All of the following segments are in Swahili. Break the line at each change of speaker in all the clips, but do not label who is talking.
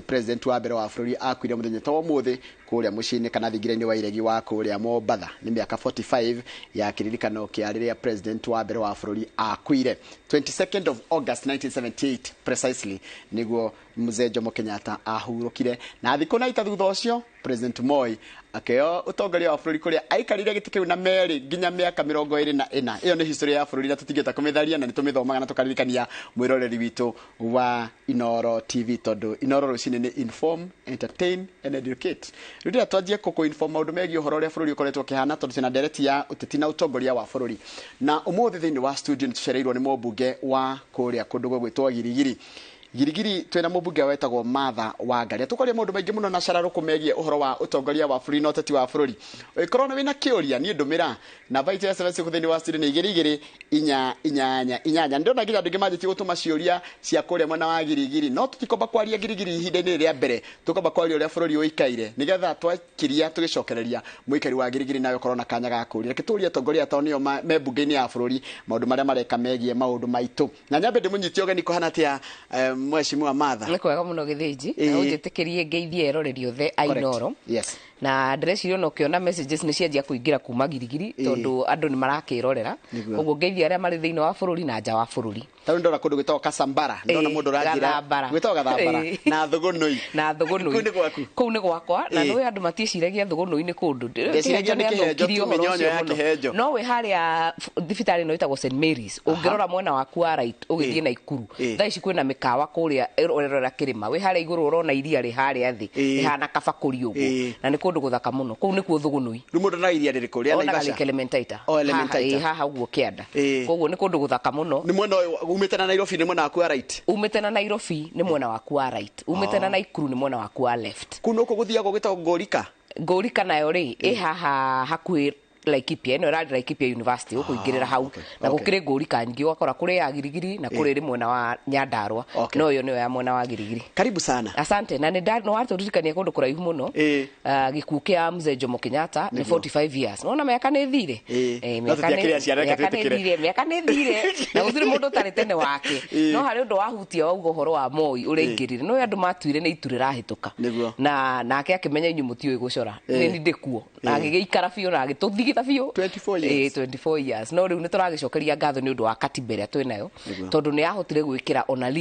President wa mbere wa bũrũri akuire mũthenya ta ũmũthĩ kũrĩa mũciĩ-inĩ kana thigira-inĩ wa iregi wa kũrĩa Mombatha. Nĩ mĩaka 45 ya kĩririkano kĩa rĩrĩa president wa mbere wa bũrũri akuire. 22nd of August 1978 precisely nĩguo Mzee Jomo Kenyatta ahurũkire, na thikũ na ita thutha ũcio President Moi akĩoya ũtongoria wa bũrũri kũrĩa aikarire gĩtĩ kĩu na merĩ nginya mĩaka 24. Ĩyo nĩ history ya bũrũri na tũtingĩhota kũmĩtharia, na nĩtũmĩthomaga na tũkaririkania mwĩroreri witũ wa Inooro TV, tondũ Inooro rũcinĩ nĩ inform, entertain and educate. Rĩrĩa twanjie inform maũndũ megiĩ ũhoro ũrĩa bũrũri ũkoretwo ũkĩhana, tondũ twĩna ndereti ya ũteti na ũtongoria wa bũrũri, na ũmũthĩ thĩinĩ wa studio nĩtũcereirwo nĩ mũmbunge wa kũrĩa kũndũ gwĩtwo Girigiri. Girigiri twena mũmbunge wetagwo Martha Wangari. Tũkoria maũndũ maingĩ mũno na cararũkũ megiĩ ũhoro wa ũtongoria wa bũrũri na ũteti wa bũrũri. Ũkorwo na wĩna kĩũria niĩ ndũmĩra namba itũ ya SMS thĩinĩ wa studio nĩ 2288. Ndĩrona nginya andũ aingĩ manjĩtie gũtũma ciũria cia kũrĩa mwena wa Girigiri, no tũtikomba kwaria Girigiri ihinda-inĩ rĩa mbere, tũkomba kwaria ũrĩa bũrũri ũikaire, nĩgetha twakiria tũgĩcokereria mũikari wa Girigiri nawe ũkorwo na kanya ga kũria. Reke tũrie atongoria atao nĩo me mbunge-inĩ ya bũrũri maũndũ marĩa mareka megiĩ maũndũ maitũ. Na nyambe ndĩmũnyitie ũgeni kũhana atĩa Mheshimiwa Martha.
Nĩ kwega mũno Gĩthĩnji, na ũnjĩtĩkĩrie ngeithie eroreri othe a Inooro.
Yes.
Na ndĩreciria no ũkĩona messages nĩ cianjia kũingĩra kuma Girigiri, tondũ andũ nĩ marakĩrorera. Ũguo ngeithia arĩa marĩ thĩinĩ wa bũrũri na nja wa bũrũri.
Tarĩ ndora kũndũ gwĩtagwo Kasambara, ndona mũndũ ũrangira gwĩtagwo Gathambara na Thũgũnũi.
Na Thũgũnũi. Kũu nĩ gwakwa, na nĩ andũ matiĩciragia Thũgũnũi nĩ kũndũ.
Ndĩciragia nĩ Kĩhenjo, mĩnyonyo ya Kĩhenjo.
No wĩ harĩa thibitarĩ ĩno ĩtagwo St Mary's, ũngĩrora mwena waku wa right ũgĩthiĩ Naikuru. Thaa ici kwĩna mĩkawa kũrĩa ũrerora kĩrĩma. Wĩ harĩa igũrũ ũrona iria rĩ harĩa thĩ, rĩhana kabakũri ũguo. Na nĩ kũndũ gũthaka mũno. Kũu nĩkuo Thũgũnũi.
Rĩu mũndũ na iria rĩrĩkũ rĩa Naivasha?
Elementaita.
Elementaita.
Haha ũguo kĩanda. Koguo nĩ kũndũ gũthaka mũno.
Nĩ mwena umĩte na Nairobi nĩ mwena waku wa right.
Umĩte na Nairobi nĩ mwena waku wa right. Umĩte na Naikuru nĩ mwena waku wa left.
Kũu nũkũ gũthiagwo gwĩtagwo Ngũrika.
Ngũrika nayo rĩ ĩ haha hakuhĩ Laikipia, ĩno ĩrarĩ Laikipia University, ũkũingĩrĩra hau na gũkĩrĩ Ngũrika nyingĩ, ũgakora kũrĩ ya Girigiri na kũrĩ mwena wa Nyandarua, no ĩyo nĩyo ya mwena wa Girigiri.
Karibu sana.
Asante. Na nĩ watũririkania kũndũ kũraihu mũno. Gĩkuũ kĩa Mzee Jomo Kenyatta nĩ 45 years. Nona mĩaka nĩ thire. Mĩaka nĩ thire na gũtirĩ mũndũ ũtarĩ tene wake. No harĩ ũndũ wahutia wauga ũhoro wa Moi ũrĩa aingĩrire, no andũ matuire nĩ itu rĩrahĩtũka, na nake akĩmenya inyuĩ mũtiũĩ gũcora, nĩ ndĩkuo, na agĩgĩikara biũ na agĩtũthigitha biũ 24 years. No rĩu nĩ tũragĩcokeria ngatho nĩ ũndũ wa katiba ĩrĩa twĩnayo, tondũ nĩ yahotire gwĩkĩra ona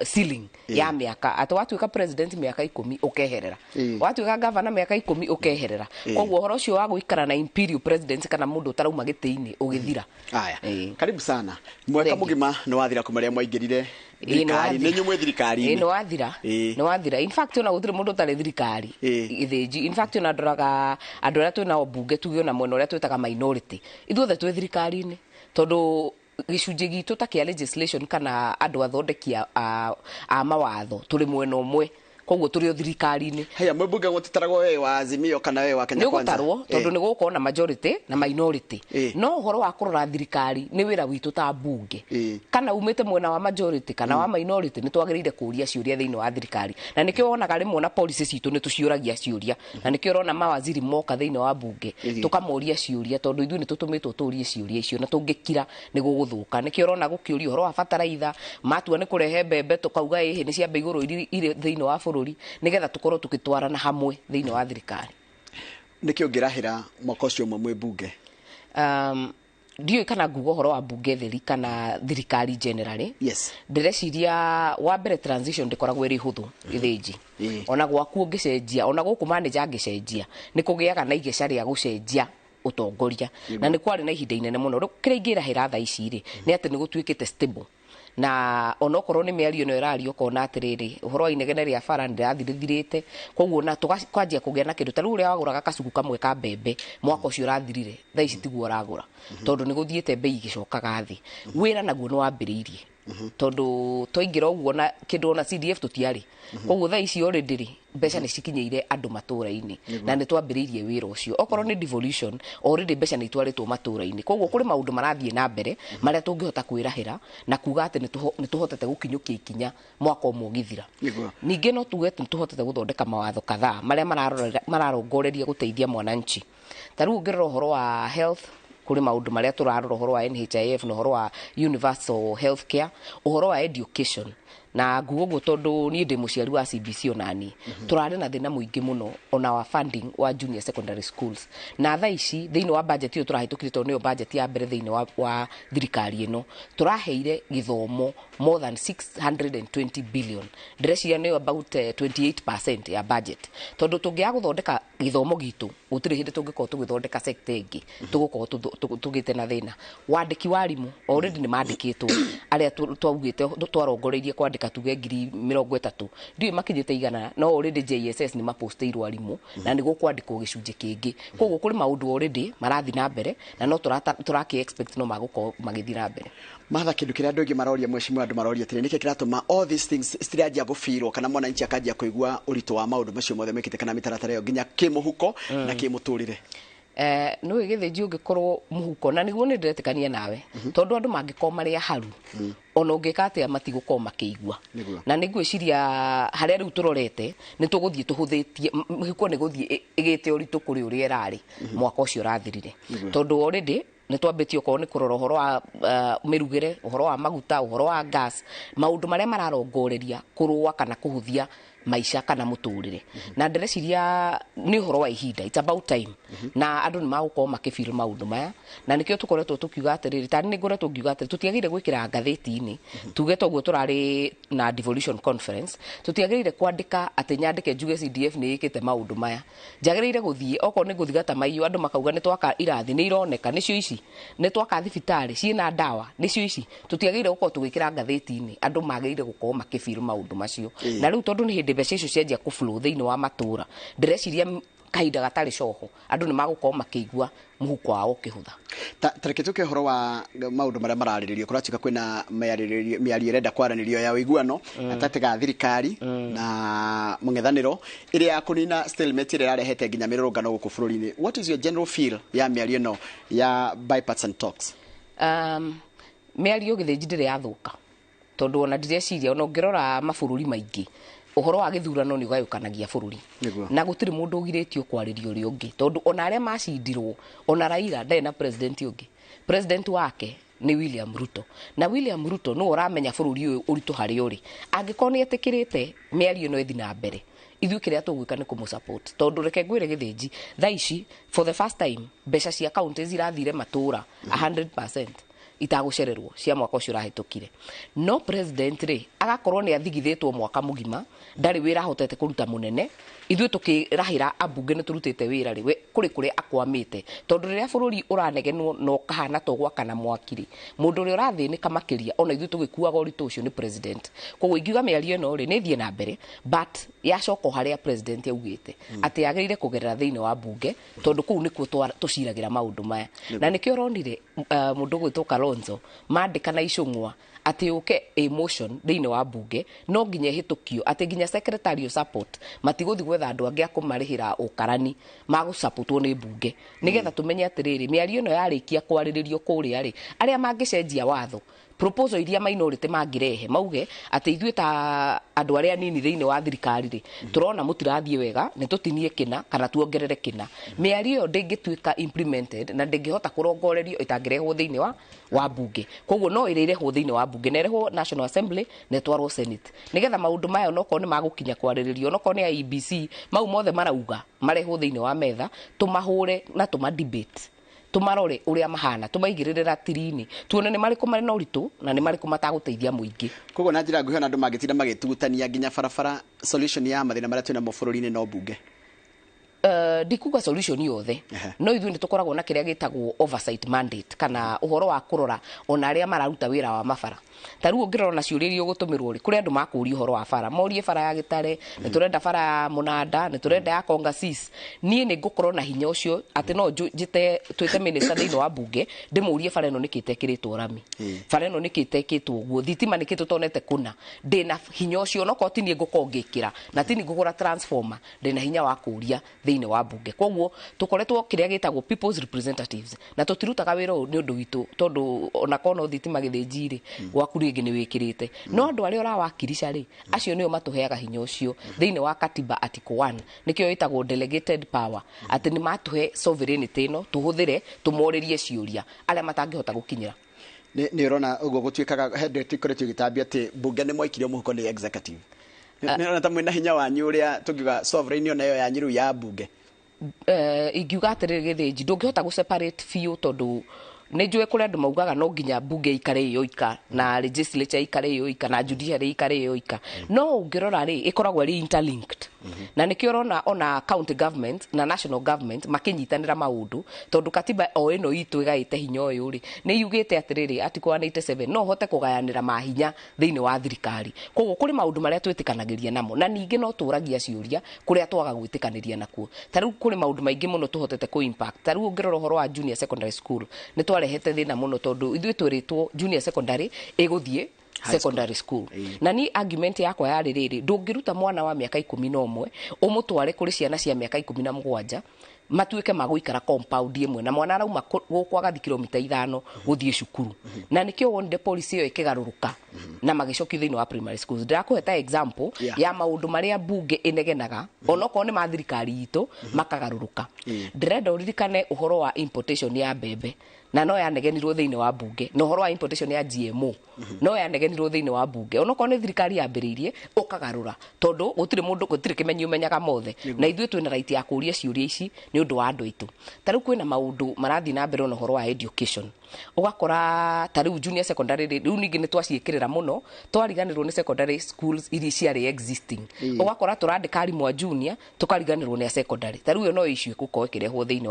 ceiling ya mĩaka, atĩ watuĩka president mĩaka 10 ũkeherera, watuĩka governor mĩaka 10 ũkeherera. Koguo ũhoro ũcio wa gũikara na imperial president kana mũndũ ũtarauma gĩtĩ-inĩ ũgĩthira. Aya,
karibu sana. Mwaka mũgima nĩ wathira kũmarĩa mwaingĩrire thirikari, nĩ nyumwe thirikari-inĩ.
Nĩ wathira. In fact ona gũtirĩ mũndũ ũtarĩ thirikari Gĩthĩnji. In fact ona ndoraga andũ arĩa twĩna mbunge tuge ona mwena ũrĩa twĩtaga minority, ithuothe twĩ thirikari-inĩ, tondũ gĩcunjĩ gitũ ta kĩa legislation kana andũ athondeki a mawatho tũrĩ mwena ũmwe, koguo tũrĩ o thirikari-inĩ.
Haya, mũmbunge gũtitaragwo wewe wa Azimio kana wewe wa Kenya Kwanza?
Nĩ gũtarwo, tondũ nĩ gũkorwo na majority na minority. No ũhoro wa kũrora thirikari nĩ wĩra witũ ta mbunge. Kana umĩte mwena wa majority kana wa minority, nĩ twagĩrĩire kũria ciũria thĩinĩ wa thirikari. Na nĩkĩo wonaga rĩmwe na policy citũ nĩ tũciũragia ciũria, na nĩkĩo ũrona mawaziri moka thĩinĩ wa mbunge tũkamoria ciũria, tondũ ithuĩ nĩ tũtũmĩtwo tũrie ciũria icio, na tũngĩkira nĩ gũgũthũka. Nĩkĩo ũrona gũkĩũria ũhoro wa bataraitha, matua nĩ kũrehe mbembe tũkauga ĩhĩ nĩ ciambe igũrũ irĩ thĩinĩ wa bũrũri, nĩgetha tũkorwo tũgĩtwarana hamwe thĩinĩ wa thirikari.
Nĩkĩo ngĩrahĩra mwaka ũcio ũmwe mwĩ mbunge.
Ndiũĩ kana nguga ũhoro wa mbunge theri kana thirikari generally.
Yes.
Ndĩreciria wa mbere transition ndĩkoragwo ĩrĩ hũthũ Gĩthĩnji. Ona gwaku ũngĩcenjia, ona gũkũ manager angĩcenjia, nĩ kũgĩaga na igeca rĩa gũcenjia ũtongoria, na nĩ kwarĩ na ihinda inene mũno. Kĩrĩa ingĩrahĩra thaa ici rĩ nĩ atĩ nĩ gũtuĩkĩte stable, na onokorwo nĩ mĩario ĩno ĩrario kona atĩrĩrĩ ũhoro wa inegene rĩa bara ndĩrathirĩthirĩte, koguo na tũkwanjia kũgĩa na kĩndũ. Ta rĩu ũrĩa wagũraga kacuku kamwe ka mbembe mwaka ũcio ũrathirire, thaa ici tiguo ũragũra, tondũ nĩ gũthiĩte mbei igĩcokaga thĩ. Wĩra naguo nĩ wambĩrĩirie, tondũ twaingĩra ũguo na kĩndũ ona CDF tũtiarĩ. Koguo thaa ici already rĩ mbeca nĩ cikinyĩire andũ matũũra-inĩ, na nĩ twambĩrĩirie wĩra ũcio. Okorwo nĩ devolution already mbeca nĩ itwarĩtwo matũũra-inĩ. Koguo kũrĩ maũndũ marathiĩ na mbere marĩa tũngĩhota kwĩrahĩra na kuga atĩ nĩ tũhotete gũkinyũkia ikinya mwaka ũmwe ũgĩthira. Ningĩ no tuge nĩ tũhotete gũthondeka mawatho kadhaa marĩa mararongoreria gũteithia mwananchi. Ta rĩu ũngĩrora ũhoro wa health kuri maundu maria turarora uhoro wa NHIF na uhoro wa universal healthcare, uhoro wa education na nguguo tondu ni ndi muciari wa CBC onani turare na thina muingi muno ona wa funding wa junior secondary schools na tha ici thiini wa budget iyo turahitukire tondu niyo budget ya mbere thiini wa thirikari ino turaheire githomo more than 620 billion ndreciria niyo about 28% ya budget tondu tungia guthondeka githomo gitu gutiri hindi tungikorwo tugithondeka sector ingi tugukorwo tugite na thina wandiki wa arimu already ni mandikitwo aria twaugite twarongoreirie kwandika tuge 30,000 ndiwe makinyite igana no already JSS ni maposteirwo arimu na ni gukwandikwo gicunje kingi koguo kuri maundu already marathi na mbere na no turaki expect no magukorwo magithi na mbere
matha kindu kiria andu ingi maroria mheshimiwa andu maroria tene niki kiratuma all these things stiragia gufirwo kana mwana nchi akajia kuigua urito wa maundu macio mothe mekite kana mitaratara yo nginya kimuhuko na kimuturire
no igithinji ungikorwo muhuko na niguo ni ndiretikania nawe tondu andu mangikorwo maria haru ona ungikate amatigokorwo makiigua na niguiciria haria riu turorete ni tuguthie tuhuthitie muhuko ni guthie igite uritu kuri uri erari mwaka ucio rathirire tondu already ni twambitio ko ni kurora uhoro wa mirugire uhoro wa maguta uhoro wa gas maundu maria mararongoreria kurua kana kuhuthia maisha kana muturire na ndireciria ni uhoro wa ihinda it's about time na andu ni magukorwo makifeel maundu maya na nikio tukoretwo tukiuga atiriri tani ni ngoretwo ngiuga atiriri tutiagire gwikira ngatheti-ini tuge toguo turari na devolution conference tutiagire kwandika ati nyandike njuge CDF ni ikite maundu maya njagirire guthie oko ni guthigata maiyo andu makauga ni twaka irathi ni ironeka nicio ici ni twaka thibitari ciina ndawa nicio ici tutiagire gukorwo tugikira ngatheti-ini andu magirire gukorwo makifeel maundu macio na riu tondu ni hindi mbeca icio cianjia kuflow thiini wa matura ndireciria kahinda gatari coho andu ni magukorwo makiigua muhuko wao ukihutha
tareke tuke horo wa maundu maria marariririo kurachika kwina miario renda kwaranirio ya uiguano atatega thirikari na mung'ethaniro iria ya kunina stalemate iria yarehete nginya mirurungano guku bururi-ini what is your general feel ya miario no ya bipartisan talks
miario githinji ndiri yathuka tondu ona ndireciria ona ngirora mabururi maingi uhoro wa githurano ni ugayukanagia bururi na gutiri mundu ugiritio kwaririo ri ungi tondu ona aria macindirwo ona Raila ndai na president wake ni William Ruto na William Ruto no uramenya bururi uyu uritu hari uri angikorwo ni etikirite miario no ithi na mbere ithu kiria tugwika ni kumusupport tondu reke ngwire githinji tha ici for the first time mbeca cia counties irathire matura 100% itagucererwo cia mwaka ucio rahitukire no president ri agakorwo ni athigithitwo mwaka mugima ndari wira hotete kuruta munene ithu tukirahira abunge ni turutite wira ri kuri akwamite tondu riria bururi uranegenwo no kahana to gwakana mwakiri mundu ri urathinika makiria ona ithu tugikuaga uritu ucio ni president koguo ingiuga miario no ri ni thie na mbere but yacoko haria president yaugite ati yagirire kugerera thiini wa bunge tondu kuu nikuo tuciragira maundu maya na nikio ronire mundu gwitwo Kalonzo mandika na icungwa ati uke emotion thiini wa bunge no nginya hitukio ati nginya secretary support matiguthi gwetha andu angi akumarihira ukarani magusupportwo ni bunge nigetha tumenye atiriri miario no yarikia kwariririo kuria ri aria mangicenjia watho proposal iria minority mangirehe mauge ati ithuĩ ta andu aria nini thiini wa thirikari ri turona mutirathie wega ni tutinie kina kana tuongerere kina miario ndingituika implemented na ndingihota kurongorerio itangirehwo thiini wa bunge koguo no irehwo thiini wa bunge na irehwo National Assembly na twarwo Senate nigetha maundu maya no ko ni magukinya kwariririo no ko ni IEBC mau mothe marauga marehwo thiini wa metha tumahure na tuma debate tumarore uria mahana tumaigirira tirini tuone ni mariku mari na uritu na ni mariku mataguteithia muingi
koguo na njira nguhi ona andu magitinda magitutania nginya barabara solution ya mathina maria twina mabũrũri-inĩ no bunge
ndikuga solution yothe no ithu ni tukoragwo na kiria gitagwo oversight mandate kana uhoro wa kurora ona aria mararuta wira wa mabara taru ungirora na ciuririo gutumirwo ri kuri andu makuri uhoro wa bara morie bara ya Gitare ni turenda bara ya Munanda ni turenda ya Kongasis nie ni ngukorwo na hinya ucio ati no njite twite minister thiini wa bunge ndimurie bara ino nikitekiritwo rami bara ino nikitekitwo guo thitima nikitutonete kuna ndina hinya ucio no ko tini nguko ngikira na tini ngugura transformer ndina hinya wa kuria thiini wa bunge koguo tukoretwo kiria gitagwo people's representatives na tutirutaga wira uyu ni undu witu tondu ona kono thitima githinjiri gwaku ringi ni wikirite no andu aria urawakirisha ri acio nio matuheaga hinya ucio thiini wa katiba article 1 nikio itagwo delegated power ati ni matuhe sovereignty no tuhuthire tumoririe ciuria aria matangihota gukinyira
ni urona ugo gutwikaga head ikoretwo gitambia ati bunge ni mwaikire muhuko ni executive ni urona ta mwina hinya wanyu uria tungiuga sovereign nayo ya nyiru ya bunge
ingiuga atiriri githinji ndungihota gu separate few tondu ni njue kuri andu maugaga no nginya bunge ikare iyo ika na legislature ikare iyo ika na judiciary ikare iyo ika no ungirora ri ikoragwo ri interlinked na nikio rona ona county government na national government makinyitanira maundu tondu katiba o ino itu igaite hinya uyu ri ni yugite atiriri article 187 no hote kugayanira mahinya thiini wa thirikari koguo kuri maundu maria twitikanagiria namo na ningi no turagia ciuria kuria twaga gwitikaniria nakuo tariu kuri maundu maingi muno tuhotete ku impact tariu ungirora horo wa junior secondary school ni twarehete thina muno tondu ithui twiritwo junior secondary iguthie secondary school na ni argument yakwa yari riri ndungiruta mwana wa miaka 11 umutware kuri ciana cia miaka 17 matuike maguikara compound imwe na mwana arauma gukwa kilomita 5 guthie cukuru na nikio wonde policy yo ikigaruruka na magicoki thiini wa primary schools ndakuheta example ya maundu maria bunge inegenaga onoko ni mathirikari itu makagaruruka ndirenda uririkane uhoro wa importation ya mbembe na no yanegenirwo thiini wa bunge no horo wa importation ya GMO no yanegenirwo thiini wa bunge onoko ni thirikari yambiriirie ukagarura tondu gutire mundu gutire kimenyi umenyaga mothe na ithuĩ twina right ya kuria ciuria ici ni undu wa andu aitu tariu kwina maundu marathi na mbere no horo wa education ugakora tariu junior secondary riu ningi ni twaciikirira muno twariganirwo ni secondary schools iri ciari existing ugakora turandika arimũ a junior tukariganirwo ni secondary tariu yo no issue gukorwo ikirehwo thiini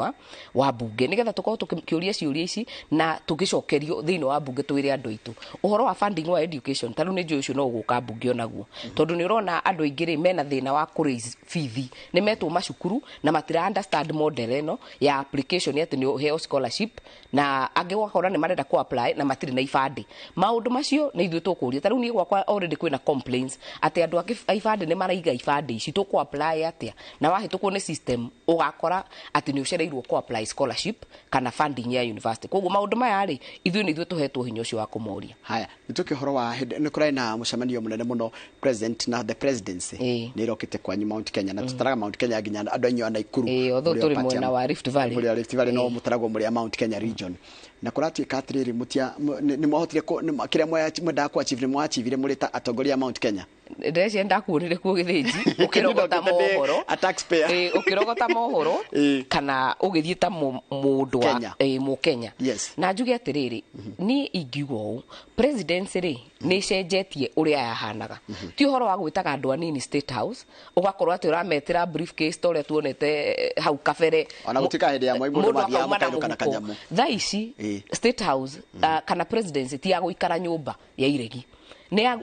wa bunge nigetha tukorwo tukiuria ciuria ici na tugicokerio thiini wa bunge twire andu aitu uhoro wa funding wa education tariu ni njui ucio no guka bunge onaguo tondu ni urona andu aingĩ mena thina wa kuraise fees ni metwo macukuru na matira understand model eno ya application ati ni heo scholarship na angi wakora ni marenda ku apply na matiri na ibande maundu macio ni ithuĩ tukuria tariu ni gwakwa already kwina complaints ati andu ibande ni maraiga ibande ici tuku apply atia na wahitũkwo ni system ugakora ati ni ucereirwo ku apply scholarship kana funding ya university koguo maundu maya ri ithuĩ ni ithuĩ tuhetwo hinya ucio wa kumoria
haya nitukihoro wa ni kurai na mucemanio munene muno president na the presidency ni irokite kwanyu Mount Kenya na tutaraga Mount Kenya ginya andu anyu ana ikuru
otho turi mwena wa Rift Valley
no mutaragwo muri Mount Kenya region na kuratuika atiriri mutia ni mwahotire kiria mwenda ku achieve mwa achieve muri ta atongoria Mount Kenya
ndeci ndakuonire ku githinji ukirogota mohoro
a taxpayer
ukirogota mohoro kana ugithie ta mundu wa mu Kenya na njuge atiriri ni ingiugo presidency ri ni cenjetie uria yahanaga ti uhoro wa gwitaga andu anini state house ugakorwo ati urametira briefcase tore tuonete hau kabere
ona gutika hindi ya mundu mathia makairukana kanyamu
tha ici state house kana presidency ti ya guikara nyumba ya iregi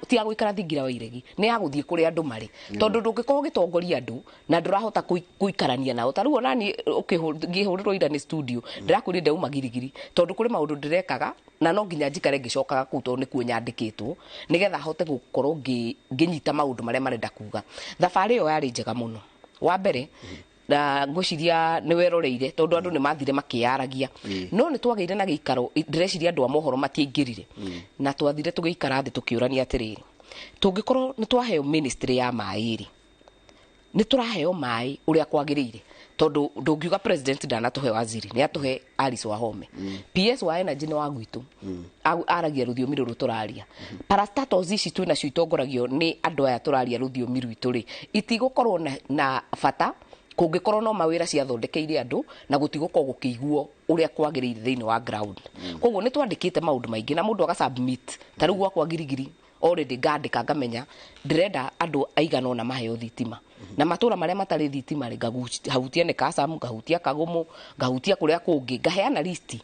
ti ya guikara thingira wa iregi ni ya guthie kuri andu mari tondu ndungikorwo gitongoria andu na ndurahota guikarania nao tariu onani ukihurirwo ira ni studio ndirakwiri ndeuma girigiri tondu kuri maundu ndirekaga na no nginya njikare ngicokaga kuu tondu nikuo nyandikitwo nigetha hote gukorwo nginyita maundu maria marenda kuga thabari yo yari njega muno wa mbere na ngociria ni weroreire tondu andu ni mathire makiyaragia no ni twageire na giikaro ndireciria andu a mohoro matiingirire na twathire tugiikara thi tukiurania atiriri tungikorwo ni twaheo ministry ya mairi ni turaheo mai uria kwagirire tondu ndungiuga president ndanatuhe waziri ni atuhe Alice Wahome PS wa energy ni wagwitu aragia ruthiomi ruru turaria parastatos ici twina cio itongoragio ni andu aya turaria ruthiomi rwitu ri itigukorwo na bata kungikorwo no mawira cia thondekeire andu na gutigukorwo gukiiguo uria kwagirire thiini wa ground koguo ni twandikite maundu maingi na mundu aga submit tariu gwakwa girigiri already ngandika ngamenya ndirenda andu aigana ona maheo thitima na matura maria matari thitima ri ngahutia ni Kasamu ngahutia Kagumu ngahutia kuria kungi ngaheana list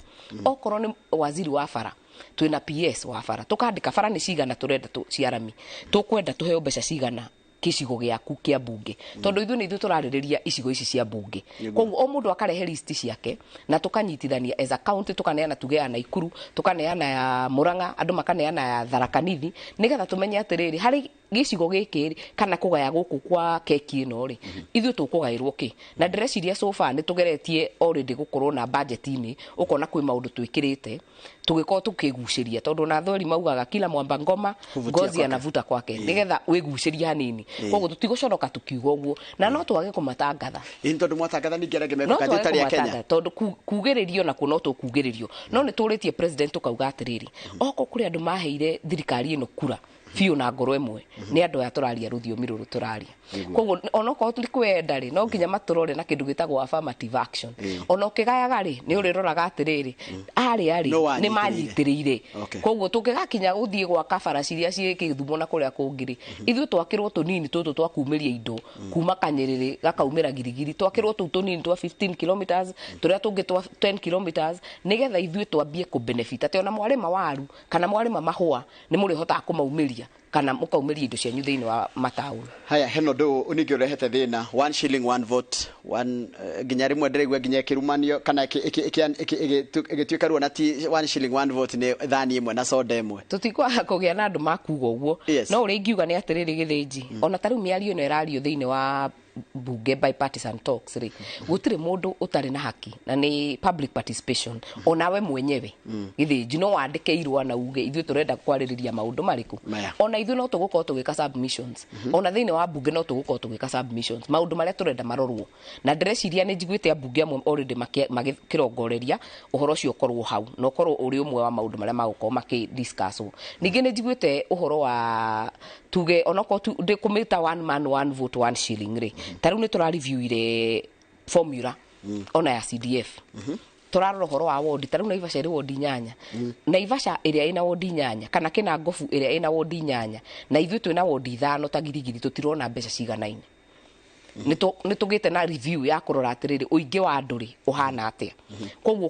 okorwo ni waziri wa bara twina PS wa bara tukandika bara ni cigana turenda ciarami tukwenda tuheo mbeca cigana kicigo giaku kia bunge tondu ithu ni ithu turaririria icigo ici cia bunge koguo o mundu akarehe list ciake na tukanyitithania as a county tukaneana tuge Naikuru tukaneana ya Murang'a andu makaneana ya Tharaka Nithi nigetha tumenye atiriri hari gicigo giki kana kugaya guku kwa keki ino ri ithu tukugairwo ki na ndreciria so far ni tugeretie already gukorwo na budget ini ukona kwi maundu twikirite tugikorwo tukiguciria tondu na thori maugaga kila mwamba ngoma ngozi anavuta kwake nigetha wiguciria hanini koguo tutiguconoka tukiuga uguo na no twage kumatangatha
tondu mwatangatha ni ngerege meko kanjeta ya Kenya
tondu kugiririo na kuno tukugiririo no ni turitie president ukauga atiriri oko kuri andu maheire thirikari ino kura fiu na ngoro emwe ni andu ya turaria ruthiomi ruru turaria koguo onoko tuli kwenda ri no nginya maturore na kindu gitagwo affirmative action ono kigayaga ri ni uriroraga atiriri ari ni manyitiriire koguo tungigakinya uthie gwa kabara ciria ciikithumo na kuria kungiri ithu twakirwo tunini tutu twakumiria indo kuma Kanyerere gakaumira Girigiri twakirwo tu tunini twa 15 kilometers turia tungi twa 10 kilometers nigetha ithu twambie ku benefit ate ona mwarima waru kana mwarima mahua ni muri hota kumaumiria kana mukaumiria indo cianyu thiini wa matauni
haya heno ndo unigi urehete thina 1 shilling 1 vote 1 ginya rimwe ndiregwa ginya kirumanio kana igituika ruo na ti 1 shilling 1 vote ni thani imwe na soda imwe
tutikwa kugia na andu makuga uguo no uri ngiuga ni atiriri githinji ona tariu miario ino irario thiini wa bunge bipartisan talks ri gutire mundu utari na haki na ni public participation onawe mwenyewe githinji no wandike irwa na uge ithu turenda kwaririria maundu mariku ona ithu no tugukorwo tugika submissions ona thiini wa bunge no tugukorwo tugika submissions maundu maria turenda marorwo na ndreciria ni njiguite bunge amwe already makirongoreria uhoro cio korwo hau no korwo uri umwe wa maundu maria magukorwo makidiscusswo ningi ni njiguite uhoro wa tuge onoko de kumita 1 man 1 vote 1 shilling ri tariu ni tura review ile formula ona ya CDF turarora horo wa ward tariu Naivasha ri ward nyanya Naivasha area ina ward nyanya kana kina Ngofu area ina ward nyanya na ithu twina ward 5 ta Girigiri tutirona mbeca ciganaine ni tugite na review ya kurora atiriri uingi wa andu ri uhana atia koguo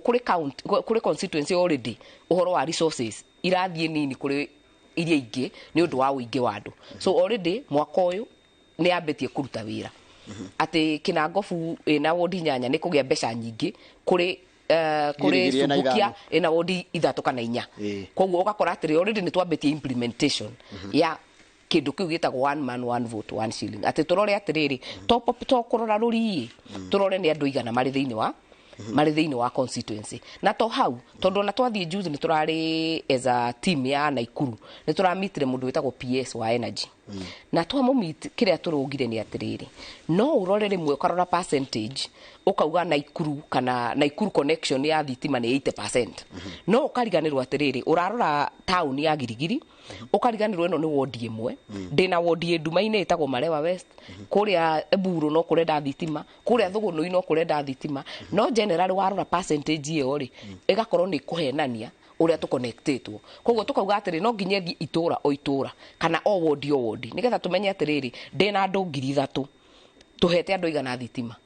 kuri constituency already uhoro wa resources irathie nini kuri iria ingi ni undu wa uingi wa andu so already mwaka uyu ni ambetie kuruta wira ati kina Ngofu ina wodi nyanya ni kugia mbeca nyingi kuri Subukia ina wodi 3 kana 4 koguo ugakora atiri already ni twambetie implementation ya kindu kiu gitagwo 1 man 1 vote 1 shilling ati turore atiriri to kurora ruri turore ni andu igana mari thiini wa constituency na to hau tondu na twathie juzi ni turari as a team ya Naikuru ni turamitire mundu witagwo PS wa energy na twamumit kiria turugire ni atiriri no urore rimwe ukarora percentage ukauga Naikuru kana Naikuru connection ya thitima ni 80% no ukariganirwo atiriri urarora town ya Girigiri ukariganirwo eno ni ward imwe ndina ward Ndumaine itagwo Marewa West kuria Eburu no kurenda thitima kuria Thugunu ino kurenda thitima no general warora percentage iyo ri igakorwo ni kuhenania uria tuconnectetwo koguo tukauga atiri no nginya thi itura o itura kana o ward nigetha tumenye atiriri ndina andu 3,000 tuhete andu igana thitima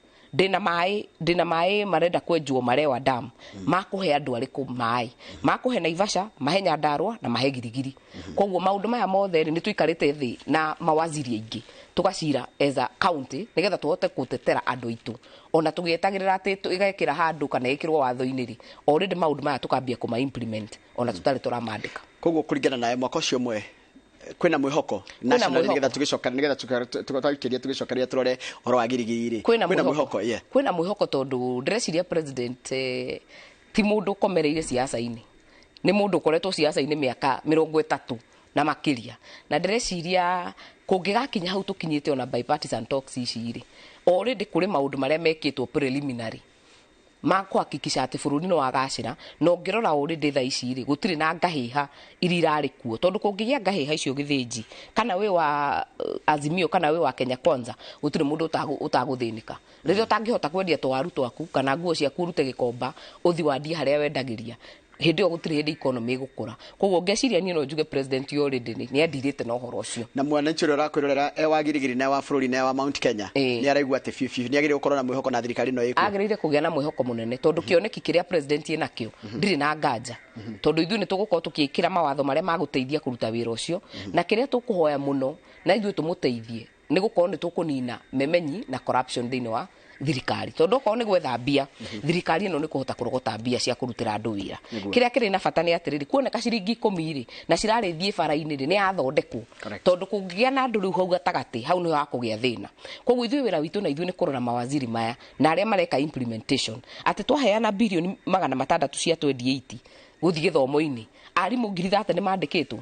ndina mai marenda kwenjwo Marewa dam makuhe andu ariku mai makuhe Naivasha mahe Nyandarua na mahe Girigiri koguo maundu maya mothe ni tuikarite thi na mawaziri aingi tugacira as a county nigetha tuhote kutetera andu itu ona tugietagirira ati igekira handu kana ikirwo watho-ini ri already maundu maya tukambia kuma implement ona tutari turamandika
koguo kuringana nae mwaka ucio mwe kwina mwihoko national nigetha tugicoka nigetha tugicokeria tugicokeria turore horo wa Girigiri
kwina mwihoko kwina mwihoko tondu ndreciria president ti mundu komereire siasa-ini ni mundu koretwo siasa-ini miaka 30 na makiria na ndreciria kungigakinya hau tukinyite ona bipartisan talks ici ri already kuri maundu maria mekitwo preliminary makuhakikisha ati bururi no wagacira no ngirora already tha ici ri gutiri na ngahiha iri irari kuo tondu kungigia ngahiha icio githinji kana we wa Azimio kana we wa Kenya Kwanza gutiri mundu utaguthinika riria utangihota kwendia twaru twaku kana nguo cia kurute gikomba uthi wandie haria wendagiria hindi ogutiri hindi economy gukura koguo ngeciria ni no njuge president already ni andirite na uhoro ucio
na mwananchi uri rakwirorera wa Girigiri na wa bururi na wa Mount Kenya ni araigua ati fiu ni agire gukorwo na mwihoko na thirikari no iko
agirire kugia na mwihoko munene tondu kioneki kiria president ina kio ndiri na nganja tondu ithu ni tugukorwo tukiikira mawatho maria maguteithia kuruta wira ucio na kiria tukuhoya muno na ithu tumuteithie ni gukorwo ni tukunina memenyi na corruption thiini thirikari tondu ko ni gwetha mbia thirikari ino ni kuhota kurogota mbia cia kurutira andu wira kiria kiri na bata ni atiriri kuoneka ciringi 10 ri na cirarithie bara-ini ri ni athondekwo tondu kungigia na andu riu hau gatagati hau ni hakugia thina koguo ithui wira witu na ithui ni kurora mawaziri maya na aria mareka implementation ati twaheana bilioni 600 cia 2080 guthi githomo-ini arimu 30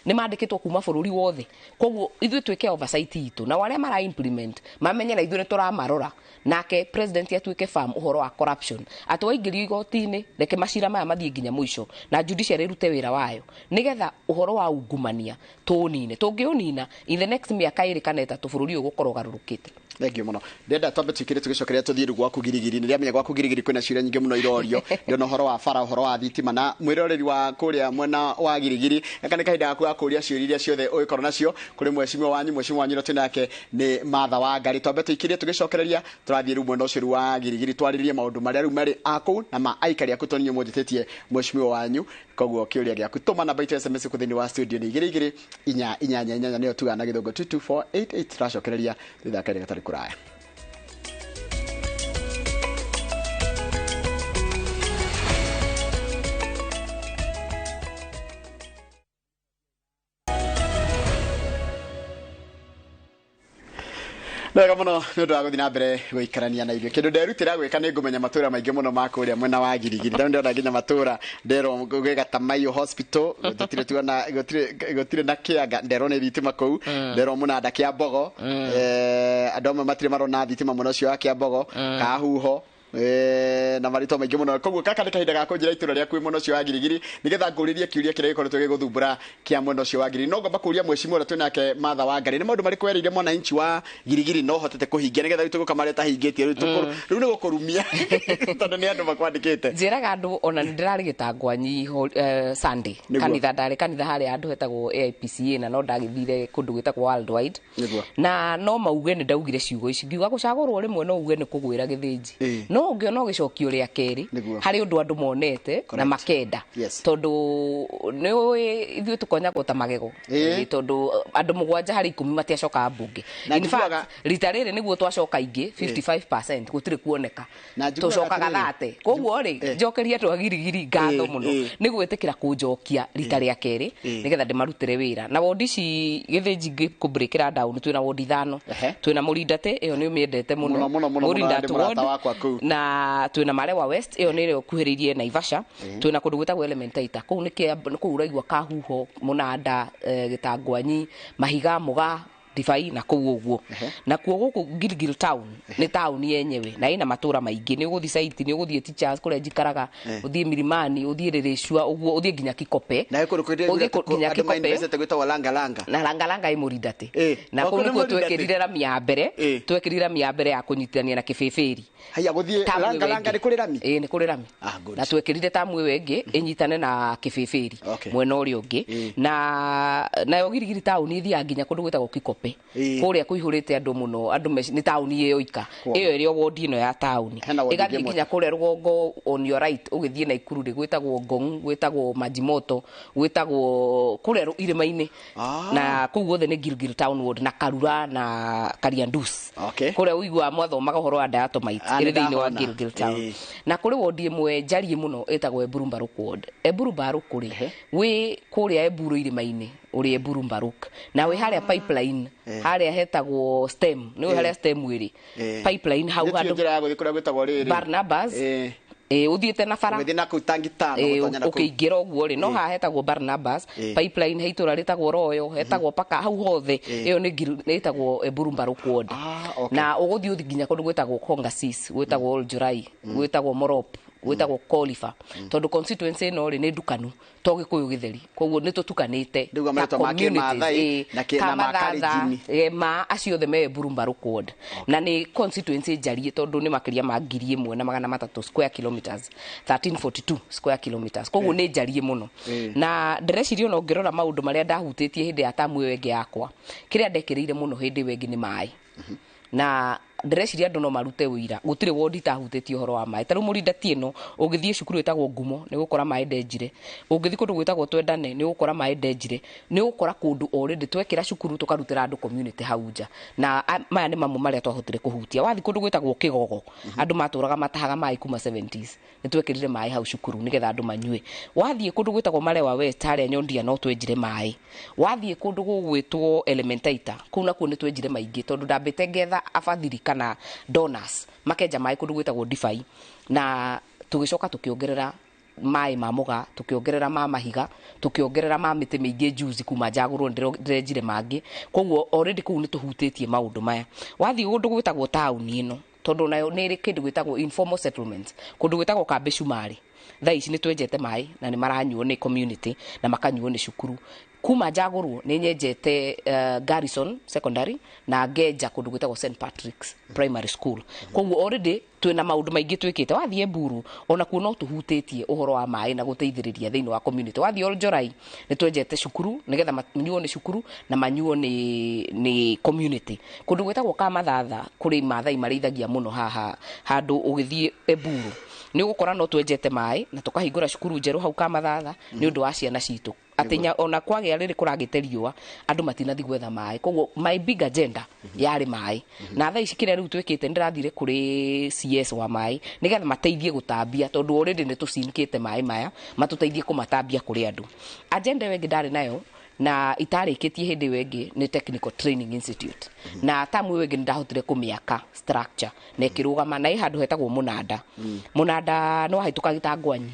ni mandikitwo kuma bururi wothe koguo ithui twike oversight itu na wale mara implement mamenye na ithui ni turamarora nake president atuike farm uhoro wa corruption atwaingirio igoti-ini reke macira maya mathie nginya mwisho na judiciary rute wira wayo nigetha uhoro wa ungumania tunine tungiunina in the next miaka iri kana itatu bururi ugukorwo garurukite.
Thank you muno. Ndenda twambe twikire tugicokeria tuthie gwaku girigiri ni riamenya gwaku girigiri kwina ciira nyingi muno irorio ndona horo wa bara horo wa thitima na mwiroreri wa kuria mwena wa girigiri akane kahinda gaku akuria ciuri iria ciothe uikoro nacio kuri mweshimwa wanyu no tunake ni Martha Wangari twambe twikire tugicokereria turathie ru mwena ucio wa girigiri twaririe maundu maria ru mari aku na maaikari aku tonyo mujitetie mweshimwa wanyu koguo kiuria giaku tuma namba itu SMS kuthini wa studio ni girigiri inya niyo tugana githongo 22488 turacokereria thithakari gatari kuraya. Ndega muno ndu wa guthina mbere guikarania na irio kindu nderutira gwika ni ngumenya matura maingi muno ma kuria mwena wa girigiri ndona nginya matura ndero gwegata Mayo Hospital gotire na kiaga ndero ni thitima kou ndero munanda kia Mbogo andome matire marona thitima muno cio akia Mbogo kahuho na marito maingi muno koguo kaka ni kahinda ga kunjira itura ria kwi muno cio wa girigiri nigetha nguririe kiuria kiria gikoretwo giguthumbura kia muno cio wa girigiri no ngomba kuria mweshimwa ura tunake Martha Wangari ni maundu mariko werire mwana inchi wa girigiri no hotete kuhingia nigetha itu gukamareta hingitie riu ni gukurumia tondu ni andu makwandikite
njiraga andu ona ndirarigita ngwanyi Sunday kanitha hari andu hetagwo AIPCA na no ndagithire kundu gwitagwo worldwide na no mauge ni ndaugire ciugo ici ngiuga gucagurwo rimwe no uge ni kugwira githinji no ungiona ugicokio ria keri hari undu andu monete na makenda tondu ni ithui tukonya gota magego tondu andu 7 hari 10 matiacoka mbunge in fact rita riri niguo twacoka ingi 55% gutire kuoneka tucokaga 30 koguo ri njokeria twagirigiri ngatho muno ni gwetikira kunjokia rita ria keri nigetha ndimarutire wira na wodi ici githinji ngikubreakira down twina wodi 5 twina Murindate iyo ni umiendete muno Murindate na twina Marewa West iyo ni rio kuhiririe Naivasha twina kundu gwitagwo Elementaita kou kou uraigwa kahuho munanda Gitangwanyi Mahiga Muga Divai na kou uguo na kuo guku Gilgil town ni town yenyewe na ina matura maingi ni uguthi site ni uguthi teachers kule jikaraga uthie Milimani uthie Riricua uguo uthie nginya Kikope
na iko nginya Kikope university gwitagwo Langalanga
na Langalanga i Murindate na kou nikuo twekirire ramia mbere ya kunyitithania na Kibibiri
haya guthie Langalanga ni kuri rami
ni kuri rami na twekirire tamu wengi inyitane na Kibibiri mwena uri ungi na yo Girigiri town ithia nginya kundu gwitagwo Kikope kuria kuihurite andu muno andu ni town iyo ika iyo iri wodi ino ya town igathi nginya kuria rugongo on your right ugithie na Ikuru ri gwitagwo Ngong gwitagwo Majimoto gwitagwo kuria irima-ini na kou guothe ni Gilgil town ward na Karura na Kariandus kuria uigwa mwathomaga uhoro wa diatomite iri thiini wa Gilgil town na kuri wodi imwe njari muno etagwo Eburu Mbaruk ward Eburu Mbaruk kuri wi kuria Eburu irima-ini uri Eburu Mbaruk na wi haria pipeline haria hetagwo stem ni wi haria stem wiri pipeline hau handu Barnabas uthiete na bara
withina kutangitano
gutonyana ukiingira uguo ri no ha hetagwo Barnabas pipeline heitura ritagwo Royo hetagwo paka hau hothe iyo ni itagwo Eburu Mbaruk ward na uguthi uthi nginya kundu gwitagwo Kongasis gwitagwo Oljurai gwitagwo Morop gwitagwo Kolifa tondu constituency no ri ni ndukanu to Gikuyu Githeri koguo ni tutukanite
na Makarijini
ma acio the me Eburu Mbaruk ward na ni constituency jarie tondu ni makiria ma 1,300 square kilometers 1342 square kilometers koguo ni jarie muno na ndireciria no ngirora maundu maria ndahutĩtie hindi ya tamu wengi yakwa kiria ndekirĩire muno hindi wengi ni mai na ndĩreciria andũ no marute wĩira gũtirĩ wondi tahutĩtie ũhoro wa maĩ. Tarĩu Mũrindati ĩno ũgĩthiĩ cukuru ĩtagwo Ngumo nĩ gũkora maĩ ndenjire, ũngĩthiĩ kũndũ gwĩtagwo Twendane nĩ gũkora maĩ ndenjire, nĩ gũkora kũndũ already twekĩra cukuru tũkarutĩra andũ community hau nja, na maya nĩ mamwe marĩa twahotire kũhutia. Wathiĩ kũndũ gwĩtagwo Kĩgogo andũ matũraga matahaga maĩ kuma 70s, nĩ twekĩrire maĩ hau cukuru nĩgetha andũ manyue. Wathiĩ kũndũ gwĩtagwo Marewa West harĩa Nyondia no twenjire maĩ. Wathiĩ kũndũ gũgwĩtwo Elementaita kũu nakuo nĩ twenjire maingĩ tondũ ndambĩte ngetha abathiri kana donors makenja maĩ kũndũ gwĩtagwo Ndibai, na tũgĩcoka tũkĩongerera maĩ ma Mũga, tũkĩongerera ma Mahiga, tũkĩongerera ma mĩtĩ mĩingĩ juice kuma Njagũrwo ndĩrenjire mangĩ. Koguo already kũu nĩ tũhutĩtie maũndũ maya. Wathiĩ kũndũ gwĩtagwo taũni ĩno tondũ nayo nĩ ĩrĩ kĩndũ gwĩtagwo informal settlements, kũndũ gwĩtagwo Kambe Cumarĩ, thaa ici nĩ twenjete maĩ na nĩ maranyuo nĩ community na makanyuo nĩ cukuru. Kuma Njagũrwo nĩ nyenjete Garrison Secondary na ngenja kũndũ gwĩtagwo St Patrick's Primary School. Koguo already twĩna maũndũ maingĩ twĩkĩte. Wathiĩ Mburu ona kuo no tũhutĩtie ũhoro wa maĩ na gũteithĩrĩria thĩinĩ wa community. Wathiĩ Olnjorai nĩ twenjete cukuru nĩgetha manyuo nĩ cukuru na manyuo nĩ community. Kũndũ gwĩtagwo Kamathatha kũrĩ Maathai marĩithagia mũno haha handũ ũgĩthiĩ Mburu nĩ ũgũkora no twenjete maĩ na tũkahingũra cukuru njerũ hau Kamathatha nĩ ũndũ wa ciana citũ. Atĩ ona kwagĩa rĩrĩ kũragĩte riũa andũ matinathi gwetha maĩ. Koguo my big agenda yarĩ maĩ, na thaa ici kĩrĩa rĩu twĩkĩte ndĩrathire kũrĩ CS wa maĩ nĩgetha mateithie gũtambia tondũ already nĩ tũcinkĩte maĩ maya matũteithie kũmatambia kũrĩ andũ. Agenda ĩyo ĩngĩ ndarĩ nayo na itarĩkĩtie hĩndĩ ĩyo ĩngĩ nĩ Technical Training Institute, na tamu ĩyo ĩngĩ nĩ ndahotire kũmĩaka structure na ĩkĩrũgama na ĩ handũ hetagwo Mũnanda. Mũnanda no wahĩtũka Gĩtangwanyi,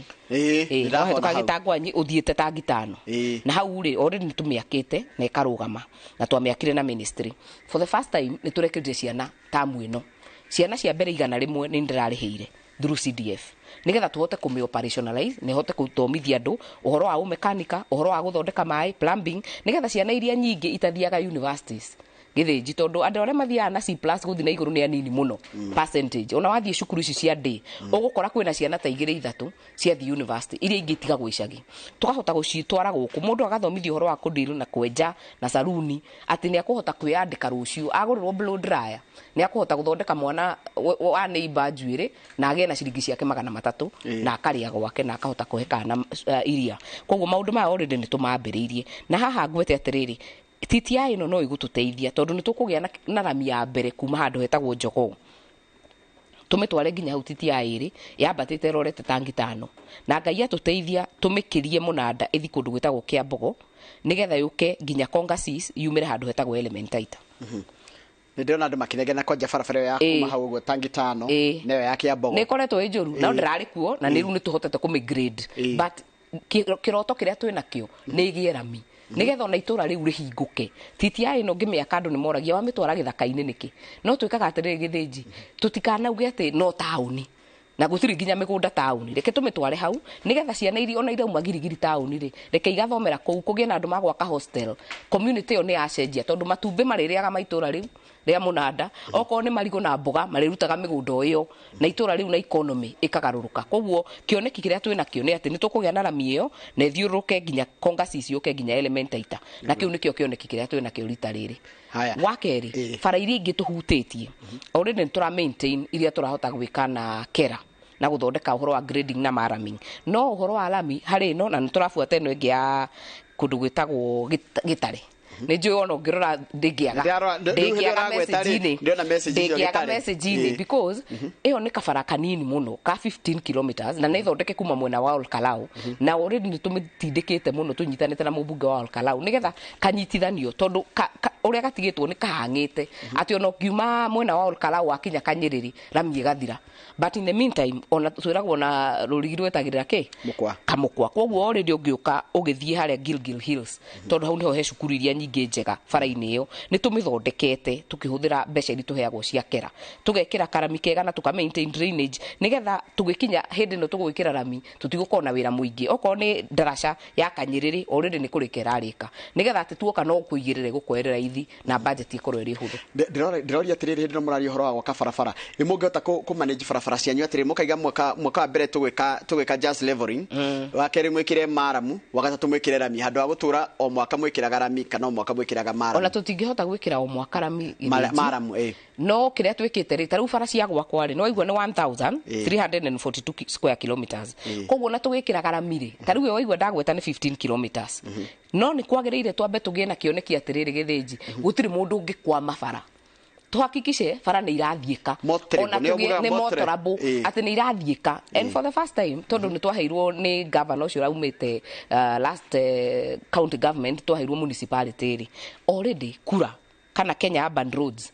no wahĩtũka Gĩtangwanyi ũthiĩte ta Ngitano, na hau rĩ already nĩ tũmĩakĩte na ĩkarũgama na twamĩakire na ministry. For the first time nĩ tũrekĩrire ciana tamu ĩno, ciana cia mbere 100 nĩ ndĩrarĩhĩire through CDF nĩgetha tũhote kũmĩ operationalize na hote gũthomithia andũ ũhoro wa mechanical, ũhoro wa gũthondeka maĩ, plumbing, nĩgetha ciana iria nyingĩ itathiaga universities Gĩthĩnji tondũ andũ arĩa mathiaga na C+ gũthiĩ na igũrũ nĩ anini mũno percentage. Ona wathiĩ cukuru ici cia day ũgũkora kwĩna ciana ta 2-3 ciathiĩ university iria ingĩ itigagwo icagi, tũkahota gũcitwara gũkũ mũndũ agathomithio ũhoro wa kũndiru na kwenja na saruni, atĩ nĩ akũhota kwĩyandĩka rũciũ agũrĩrwo blow dryer nĩ akũhota gũthondeka mwana wa neighbor njuĩrĩ na agĩe na ciringi ciake 300 na akarĩa gwake na akahota kũhe kana iria. Koguo maũndũ maya already nĩ tũmambĩrĩirie, na haha ngwete atĩrĩrĩ TTI ĩno no ĩgũtũteithia tondũ nĩ tũkũgĩa na rami ya mbere kuma handũ hetagwo Njogoo tũmĩtware nginya hau TTI ĩrĩ yambatĩte rorete tangi 5, na Ngai atũteithia tũmĩkĩrie Mũnanda ĩthi kũndũ gwĩtagwo Kĩambogo nĩgetha yũke nginya Kongasis yumĩre handũ hetagwo Elementaita.
Nĩ ndĩrona andũ makĩnegena kwanja barabara ya kuma hau ũguo tangi 5 nayo ya Kĩambogo
nĩ ĩkoretwo ĩ njũru na ndĩrarĩ kuo na nĩ rĩu nĩ tũhotete kũmĩ-grade, but kĩroto kĩrĩa twĩna kĩo nĩ ĩgĩe rami nĩgetha ona itũra rĩu rĩhingũke. TTI ĩno ngĩmĩaka andũ nĩ moragia wamĩtwara gĩthaka-inĩ nĩkĩ, no twĩkaga atĩrĩrĩ Gĩthĩnji tũtikanauge atĩ no taũni na gũtirĩ nginya mĩgũnda taũni, reke tũmĩtware hau nĩgetha ciana iria ona irauma girigiri taũni rĩ reke igathomera kũu, kũgĩe na andũ magwaka hostel. Community ĩyo nĩ yacenjia tondũ matumbĩ marĩrĩaga maitũra rĩu rĩa Mũnanda okorwo nĩ marigũ na mboga marĩrutaga mĩgũnda ĩyo na itũra rĩu na economy ĩkagarũrũka. Koguo kĩoneki kĩrĩa twĩna kĩo nĩ atĩ nĩ tũkũgĩa na rami ĩyo na ithiũrũrũke nginya Kongasis yũke nginya Elementaita, na kĩu nĩkĩo kĩoneki kĩrĩa twĩna kĩo rita rĩrĩ. Wa kerĩ bara iria ingĩ tũhutĩtie already nĩ tũra maintain iria tũrahota gwĩka na Kera na gũthondeka ũhoro wa grading na maraming, no ũhoro wa rami harĩ ĩno na nĩ tũrabuata ĩno ĩngĩ ya kũndũ gwĩtagwo Gĩtarĩ nĩ njũĩ ona ũngĩrora ndĩngĩaga message-inĩ because ĩyo nĩ kabara kanini mũno ka 15 kilometers na nĩ ĩthondeke kuma mwena wa Olkalau na already nĩ tũmĩtindĩkĩte mũno tũnyitanĩte na mũmbunge wa Olkalau nĩgetha kanyitithanio tondũ ũrĩa gatigĩtwo nĩ kahang'ĩte atĩ ona ũkiuma mwena wa Olkalau wakinya Kanyĩrĩrĩ rami ĩgathira, but in the meantime ona twĩragwo na rũrigi rwetagĩrĩra kĩ Kamũkwa. Koguo already ũngĩũka ũgĩthiĩ harĩa Gilgil Hills tondũ hau nĩho he cukuru iria nyingĩ njega bara-inĩ ĩyo nĩ tũmĩthondekete tũkĩhũthĩra mbeca iria tũheagwo cia Kera, tũgekĩra karami kega na tũka maintain drainage nĩgetha tũgĩkinya hĩndĩ ĩno tũgwĩkĩra rami tũtigũkorwo na wĩra mũingĩ. Okorwo nĩ ndaraca ya Kanyĩrĩrĩ already nĩ kũrĩka ĩrarĩka nĩgetha atĩ tuoka no kũigĩrĩra gũkwerera ithi na budget ikorwo ĩrĩ hũthũ.
Ndĩroria atĩrĩrĩ hĩndĩ ĩno mũraria ũhoro wa gwaka barabara nĩ mũngĩhota kũmanage barabara cianyu atĩrĩrĩ mũkaiga mwaka wa mbere tũgwĩka just leveling, wa kerĩ mwĩkĩre maramu, wa gatatũ mwĩkĩre rami handũ ha gũtũra o mwaka mwĩkĩraga rami kana mwaka mwikiraga maramu
ona tutingihota gwikira o mwaka rami
maramu
no kiria twikite ri taru bara cia gwakwa ri no igua ni 1342 square kilometers koguo na tugikiraga rami ri taru yo igua ndagweta ni 15 kilometers no ni kwagiriire twambe tugie na kioneki atiriri githinji gutiri mundu ungikwama bara tuhakikishe bara ni irathiika ona tugie ni motorable ati ni irathiika and for the first time tondu ni twaheirwo ni governor ucio raumite last county government twaheirwo municipality ri already kura kana Kenya Urban Roads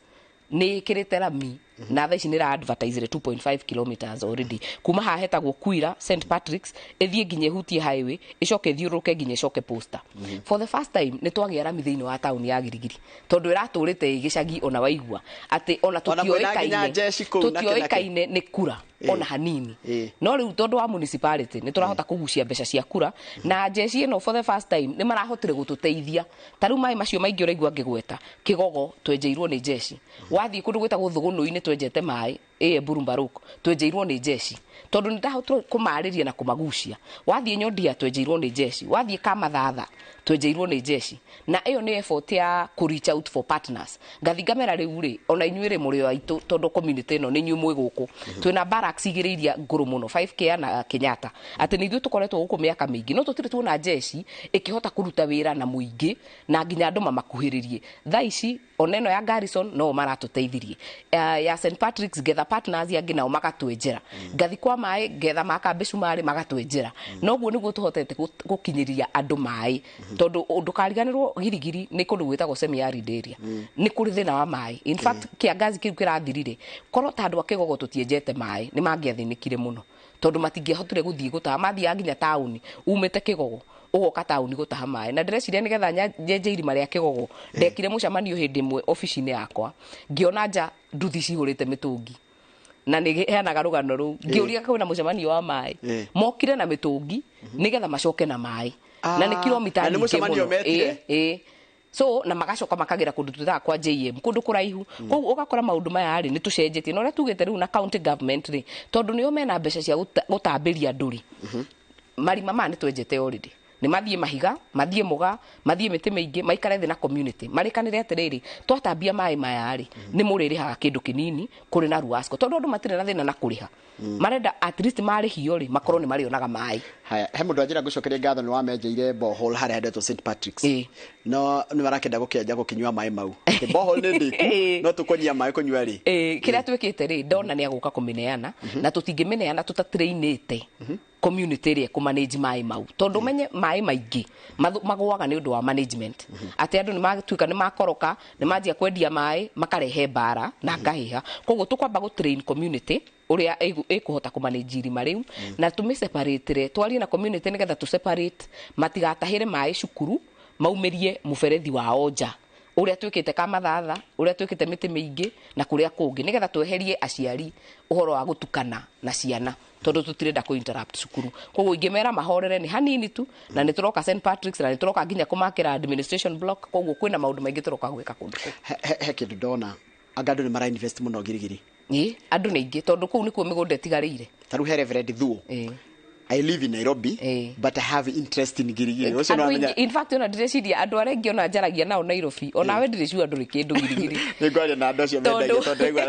ni kirite rami na tha ici ni ra advertise 2.5 kilometers already kuma ha hetagwo Kwira St Patrick's ethie nginye hutie highway icoke thiuruke nginye coke poster for the first time ni twagia rami thiini wa town ya Girigiri tondu iraturite igicagi ona waigua ati ona tutioikaine ni kura ona hanini no riu tondu wa municipality ni turahota kugucia mbeca cia kura na jeshi ino for the first time ni marahotire gututeithia taru mai macio maingi uraigua ngigweta Kigogo twenjeirwo ni jeshi wathie kundu gwetagwo Thuguno-ini twenjete mai Burumbaruku twenjeirwo ni jeshi tondu ndahotwo kumariria na kumagucia wathie Nyondia twenjeirwo ni jeshi wathie Kamathatha twenjeirwo ni jeshi na iyo ni effort ya ku reach out for partners ngathingamera riu ri ona inyuire muri aitu tondu community no ni nyu mwe guku twina barracks igiriria nguru muno 5K na Kenyatta ati ni ithu tukoretwo guku miaka mingi no tutire tuona jeshi ikihota kuruta wira na muingi na nginya andu mamakuhiririe tha ici oneno ya Garrison no maratuteithirie ya St Patrick's getha partners yangi nao magatwenjera ngathi kwa mai getha makambeshu mari magatwenjera noguo niguo tuhotete gukinyiriria andu mai tondu ndukariganirwo Girigiri ni kundu gwitagwo semi-arid area ni kuri thina wa mai in fact kiangazi kiu kirathirire korwo ta andu akigogo tutienjete mai ni mangiathinikire muno tondu matingihotire guthie gutaha mathia nginya tauni umite Kigogo ugoka tauni gutaha mai na ndĩreciria nigetha njenje irima ria Kigogo ndekire mucamanio hindi mwe office-ini yakwa ngiona nja nduthi cihurite mitungi na ni heanaga rugano ru ngiuria kwina mucamanio wa mai mokire na mitungi nigetha macoke na mai na ni kilomita nyingi so na magacoka makagira kundu tutha kwa JM kundu kuraihu koguo ugakora maundu maya ari ni tucenjetie no ria tugete riu na county government ri tondu nio mena mbeca cia gutambiria nduri marima ma ni twenjete already ni mathie mahiga mathie muga mathie miti mingi maikare thi na community marikanire atiriri twatambia mai maya ari ni muririhaga kindu kinini kuri na Ruasco tondu andu matire na thina na kuriha marenda at least mari hiyo ri makorwo ni marionaga mai
haya he mundu ajira gucokeria ngatho ni wamenjeire borehole haria hendetwo St Patrick's no ni barakenda gukienja gukinywa mai mau borehole ni ndiku no tukonyia mai kunywa ri kiria twikite ri ndona ni aguka kumineana na tutingimeneana tutatrainite community area ku manage mai mau tondu menye mai maingi magwaga ni undu wa management ati andu ni magtuika ni makoroka ni manjia kwendia mai makarehe bara na ngahiha koguo tukwamba gu train community uria ikuhota ku manage irima riu na tumi separate twarie na community nigetha tu separate matigatahire mai cukuru maumerie muberethi wa onja uria twikite Kamathatha uria twikite miti mingi na kuria kungi nigetha tweherie aciari uhoro wa gutukana na ciana tondu tutirenda ku interrupt cukuru koguo ingimera mahorere ni hanini tu na ni turoka St Patrick's na ni turoka nginya kumakira administration block koguo kwina maundu maingi turoka gwika kundu he kindu ndona andu ni mara invest muno Girigiri andu ni ingi tondu kuu nikuo migunda etigarire taru he Reverend Thuo I live in Nairobi but I have interest in Girigiri ucio no amenya in fact ona ndĩreciria andu arĩa ingĩ ona njaragia nao Nairobi ona we ndĩreciria andu rĩkĩndũ Girigiri nĩ ngwaria na andu acio mendagia tondu aigua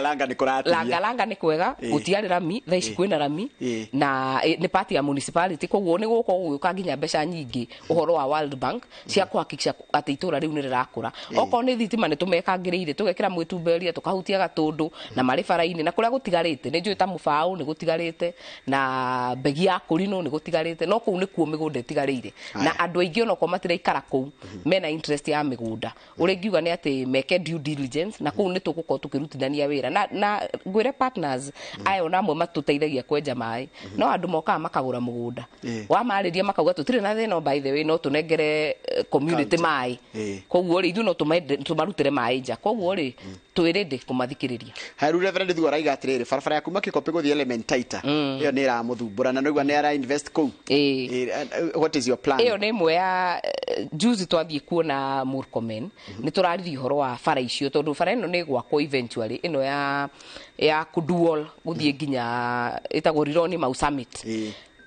langa nĩ kũratiria langa nĩ kwega gũtiarĩ rami thaa ici kwĩna rami na nĩ party ya municipality koguo nĩ gũkũ gũgĩũka nginya mbeca nyingĩ ũhoro wa World Bank cia kuhakikisha atĩ itũra rĩu nĩ rĩrakũra okorwo nĩ thitima nĩ tũmekangĩrĩire tũgekĩra mwĩtumberia tũkahutia gatũndũ na marĩ bara-inĩ na kũrĩa gũtigarĩte nĩ njũĩ ta Mũbaũ nĩ gũtigarĩte na mbegi ya Kũrinũ nĩ gũtigarĩte no kũu nĩ kuo mĩgũnda ĩtigarĩire na andũ aingĩ ona kwa matiraikara kũu mena interest ya mĩgũnda ũrĩa ngiuga nĩ atĩ meke due diligence na kũu nĩ tũgũkorwo tũkĩrutithania wĩra na ngwĩre partners aya ona amwe matũteithagia kwenja maĩ no andũ mokaga makagũra mũgũnda wamarĩria makauga tũtirĩ na thĩna by the way no tũnengere community maĩ koguo rĩ ithuĩ no tũmarutĩre maĩ nja koguo rĩ twĩrĩndĩ kũmathikĩrĩria haru Reverend Thuo araiga atĩrĩrĩ barabara ya kuma Kĩkope gũthiĩ Elementaita ĩyo nĩ ĩramũthumbũra na nĩgua nĩ ara invest kũu what is your plan ĩyo nĩ ĩmwe ya juzi twathiĩ kuona Murkomen nĩ tũraririe ũhoro wa bara icio tondũ bara ĩno nĩ gwakwo eventually ĩno ya Kuduol gũthiĩ nginya ĩtagwo Rironi Mau Summit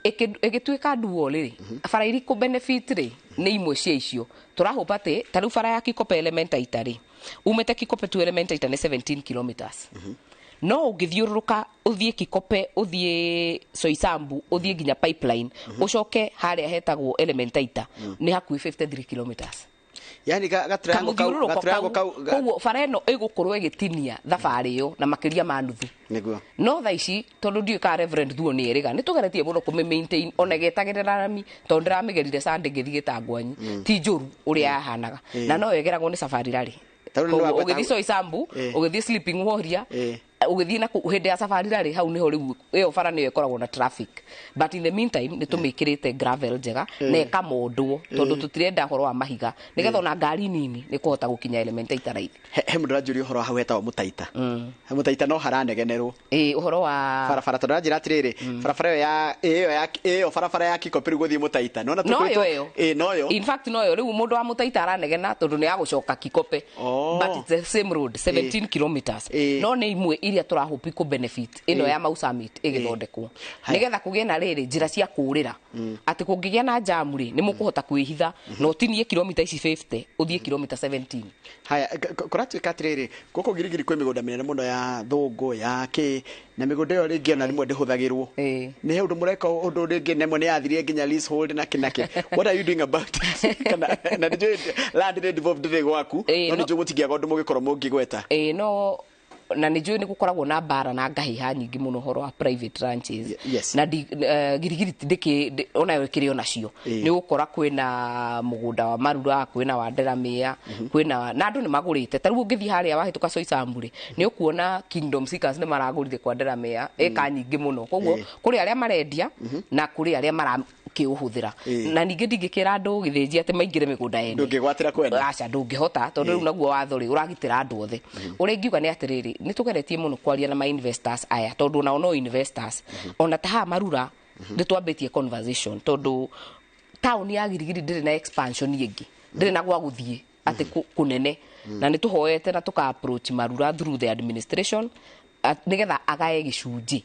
igituika duo riri bara iri ku benefit ri ni imwe cia icio turahopa ati taru bara ya Kikope Elementaita ri umete Kikope to Elementaita ni 17 kilometers no ugithiururuka uthie Kikope uthie Soisambu uthie nginya pipeline ucoke haria hetagwo Elementaita ni hakuhi 53 kilometers.
Yani gatriango
koguo bara ĩno ĩgũkorwo ĩgĩtinia thabarĩ ĩyo na makĩria ma nuthu
niguo
no tha ici tondu ndiũ ka Reverend Thuo nĩ erĩga nĩ tũgeretie mũno kũmĩ maintain ona getagĩrĩra rami tondu ndĩramĩgerire Sunday ngĩthiĩ Gĩtangwanyi ti njũru ũrĩa yahanaga na no yegeragwo nĩ safari rally ũgĩthiĩ Soisambu ũgĩthiĩ Sleeping Warrior ugithie na hinde ya safari rally hau niho riu iyo bara niyo ikoragwo na traffic but in the meantime ni tumikirite gravel njega na ikamondwo tondu tutirenda horo wa mahiga nigetha ona ngari nini ni kuhota gukinya Elementaita raithi
he mundu ranjuri horo hau hetagwo Mutaita Mutaita no haranegenerwo
uhoro wa
barabara tondu ranjira atiriri barabara iyo barabara ya Kikope riu guthie Mutaita nona tukwito noyo
in fact noyo riu mundu wa Mutaita aranegena tondu ni agucoka Kikope but it's the same road 17 kilometers no ni imwe iria turahopi ku benefit ino ya Mau Summit igithondekwo nigetha kugie na riri njira cia kurira ati kungigia na jamu ri ni mukuhota kwihitha no tinie kilomita ici 50 uthie kilomita 17
haya kuratuika atiriri guku girigiri kwi migunda minene muno ya thungu ya ki na migunda iyo ringi ona rimwe ndihuthagirwo ni he undu mureka undu ringi nemo ni athirie nginya leasehold na kinake what are you doing about it kana na ndijo land devolved ri gwaku no ndijo mutigiaga undu mugikorwo mungigweta
no na nĩ njũĩ nĩ gũkoragwo na mbara na ngahiha nyingĩ mũno horo wa private ranches na girigiri ndĩkĩ onayo ĩkĩrĩ onacio nĩ gũkora kwĩna mũgũnda wa Marura kwĩna wa Delamere kwĩna na andũ nĩ magũrĩte ta rĩu ũngĩthiĩ harĩa wahĩtũka Soisambu rĩ nĩ ũkuona Kingdom Seekers nĩ maragũrire kwa Delamere eka nyingĩ mũno koguo kũrĩ arĩa marendia na kũrĩ arĩa marakĩũhũthĩra na ningĩ ndingĩkĩra andũ gĩthĩnji atĩ maingĩre mĩgũnda yene
ndũngĩgwatĩra kwenda
aca ndũngĩhota tondũ rĩu naguo watho rĩ ũragitĩra andũ othe ũrĩa ingiuga nĩ atĩrĩrĩ nĩ tũgeretie mũno kwaria na ma investors aya tondu nao no investors ona ta ha Marura nĩ twambĩtie conversation tondu town ya girigiri ndĩrĩ na expansion ingĩ ndĩrĩ na gwa gũthiĩ atĩ kũnene na nĩ tũhoete na tũka approach Marura through the administration nigetha agae gĩcunjĩ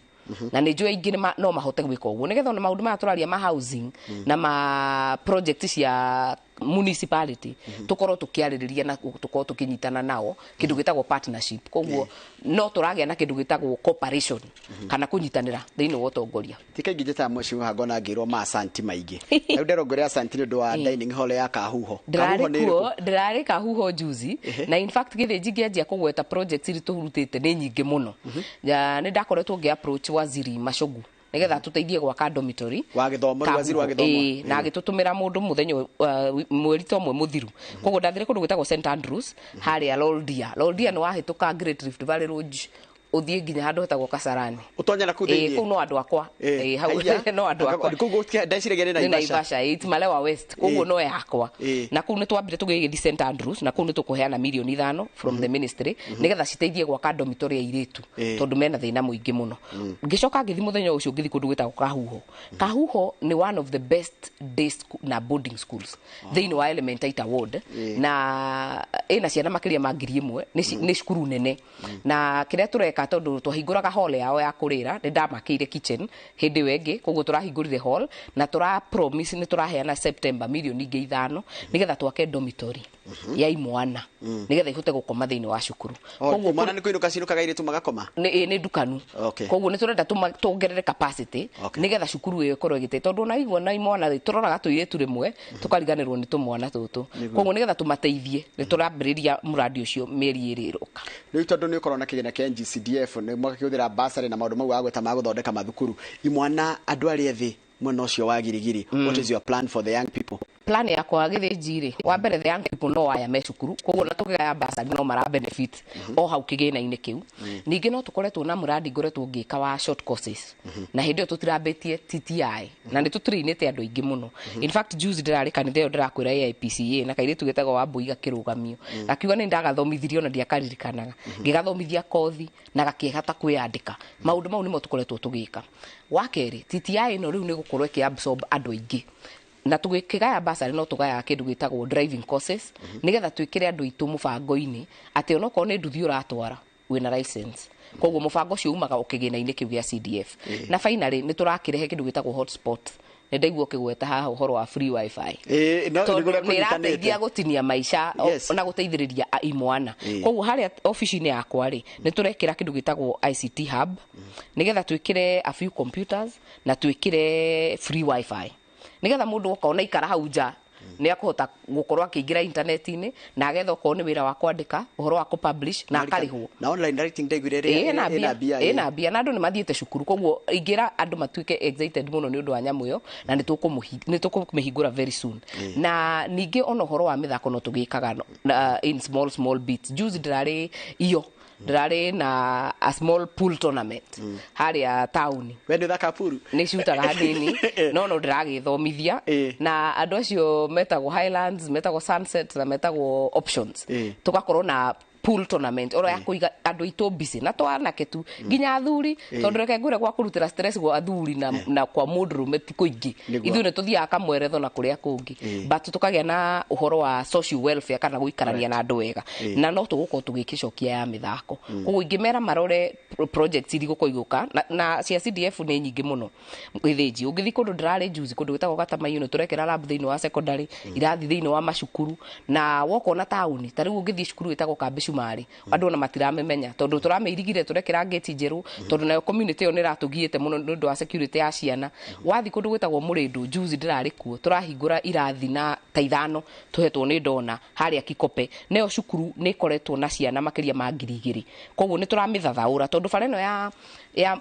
na nĩ njũĩ ingĩ no mahote gwĩka ũguo nigetha ona maũndũ maya tũraria ma housing na ma project cia municipality tukorwo tukiaririria na tukorwo tukinyitana nao kindu gitagwo partnership koguo no turagia na kindu gitagwo cooperation kana kunyitanira thiini wa utongoria
tikaingi njeta mwisho hango na ngirwo ma asanti maingi riu nderongore asanti ndu wa dining hall ya Kahuho ndirari
Kahuho juzi na in fact githinji ngianjia kugweta projects iri tuhurutite ni nyingi muno ni ndakoretwo ngi approach Waziri Machogu nigetha tuteithie gwaka dormitory
wa githomo waziri wa githomo
na agitutumira mundu muthenya mweri tomwe muthiru koguo ndathire kundu gwitagwo St Andrews haria Loldia ni wahituka Great Rift Valley Road uthie nginya handu hetagwo Kasarani
utonya na kuthie
kuu no andu akwa hau no andu akwa
kugu ndecirege ni
Naivasha Malewa West koguo no yakwa na kuu ni twambire tugigithie St Andrews na kuu ni tukuheana milioni 5 from the ministry nigetha citeithie gwaka dormitory ya iritu tondu mena thina muingi muno ngicoka ngithi muthenya ucio ngithi kundu gwitagwo Kahuho ni one of the best day school na boarding schools thiini wa Elementaita ward na ina ciana makiria ma 1,000 ni cukuru nene na kiria tureka tondu twahinguraga hall yao ya kurira ni ndamakiire kitchen hindi wengi koguo turahingurire hall na tura promise ni turaheana September milioni 5 nigetha twake dormitory ya imwana nigetha ihote gukoma thiini wa cukuru
koguo mwana ni kuinuka cinukaga iritu magakoma
ni dukanu koguo ni turenda tuongerere capacity nigetha cukuru iyo ikorwo igite tondu na igwa na imwana turoraga tuiretu rimwe tukariganirwo ni tumwana tutu koguo nigetha tumateithie ni turambiriria muradi ucio mieri iri iroka
ni tondu ni ukorwo na kigena kia NGCDF ni mwakihũthĩra basari na maũndũ mau wa gweta magũthondeka mathukuru imwana andũ arĩa thĩ mwena ũcio wa girigiri what is your plan for the young people
plan yakwa githinji ri wa mbere the young people no aya me cukuru koguo na tugaya basari no mara benefit o hau kigena-inĩ kiu ningi no tukoretwo na muradi ngoretwo ngĩka wa short courses na hindi tutirambĩtie TTI na nĩ tũtrinĩte andũ aingĩ mũno in fact juice ndirarĩ kanitha ĩyo ndĩrakwĩra AIPCA na kairĩtu gĩtagwo Wambui gakĩrũgamio gakiuga nĩ ndagathomithiririo na ndiakaririkanaga ngĩgathomithia kothi na gakĩhata kwĩyandĩka maũndũ mau nĩmo tũkoretwo tũgĩka wa kerĩ TTI no rĩu nĩ gũkorwo ĩkĩabsorb andũ aingĩ na tugikigaya basari no tugaya kindu gitagwo driving courses nigetha twikire andu itu mubango-ini ati onoko ni nduthi uratwara wina license koguo mubango cio umaga ukigina-ini kiu gia CDF na finally ni turakirehe kindu gitagwo hotspot ndaigua kigweta haha uhoro wa free wifi ni irateithia gutinia maica ona guteithiriria imwana koguo haria office-ini yakwa ri ni turekira kindu gitagwo ICT hub nigetha twikire a few computers na twikire free wifi nigetha mundu ukona ikara hau nja ni akuhota gukorwa akiingira internet-ini na agetha ko ni wira wa kwandika uhoro wa publish na akarihwo
na online writing ndaigire ri
na bia na andu ni mathiete cukuru koguo ingira andu matuike excited muno ni undu wa nyamu yo na ni tukumihingura very soon na ningi ono uhoro wa mithako no tugikaga in small bits juice ndirari na a small pool tournament haria town
wende thaka pool
ni shutaga hanini no ndiragithomithia na andu acio metagwo Highlands metagwo Sunset na metagwo Options tugakorwo na pool tournament oro ya kuiga andu itu busy na twanake tu nginya athuri tondu reke ngure gwa kurutira stress gwa athuri na kwa mudrume ti kuingi ithu ne tuthia kamweretho na kuria kungi but tukagia na uhoro wa social welfare kana guikarania na andu wega na no tuguko tugikicokia ya mithako koguo ingimera marore projects iri gukoiguka na cia CDF ni nyingi muno githiji ungithi kundu ndirari juice kundu gitagwo Gatama Uni turekera lab thiini wa secondary irathi thiini wa macukuru na wokona tauni tariu ungithi cukuru gitagwo Kambicumari andu na matiramemenya tondu turameirigire turekera gate njeru tondu nayo community yo niratugiite muno ndu wa security ya ciana wathi kundu gwitagwo Murindu juice ndirari kuo turahingura irathi na taithano tuhetwo ni ndona haria Kikope nayo cukuru ni koretwo na ciana makiria ma 2,000 koguo ni turamithathaura tondu fareno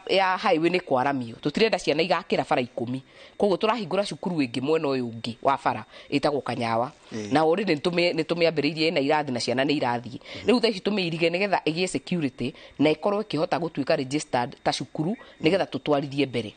ya highway ni kwaramio tutirenda ciana igakira bara 10 koguo turahingura cukuru ingi mwena uyu ungi wa bara itagwo Kanyawa na ori ni tumiambiriirie na irathi na ciana ni irathi riu thaici tumiirige nigetha igie security na ikorwo ikihota gutuika registered ta cukuru nigetha tutwarithie mbere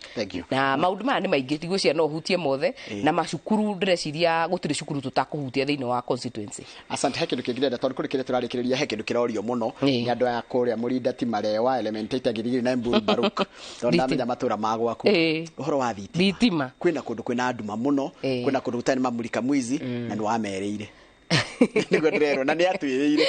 na maundu maya ni maingi tigwo ciana uhutie mothe na macukuru ndireciria gutiri cukuru tutakuhutia thiini wa constituency
asante hekindu kingirenda tondu kurikire turarikiriria hekindu kirorio muno ni andu ya kuria Murinda Timarewa Elementaita Girigiri na Mburu Baruk tondu amenya matura magwaku uhoro wa thitima kwina kundu kwina nduma muno kwina kundu gutani mamulika mwizi na ni wamereire nigo ndirero na ni atwirire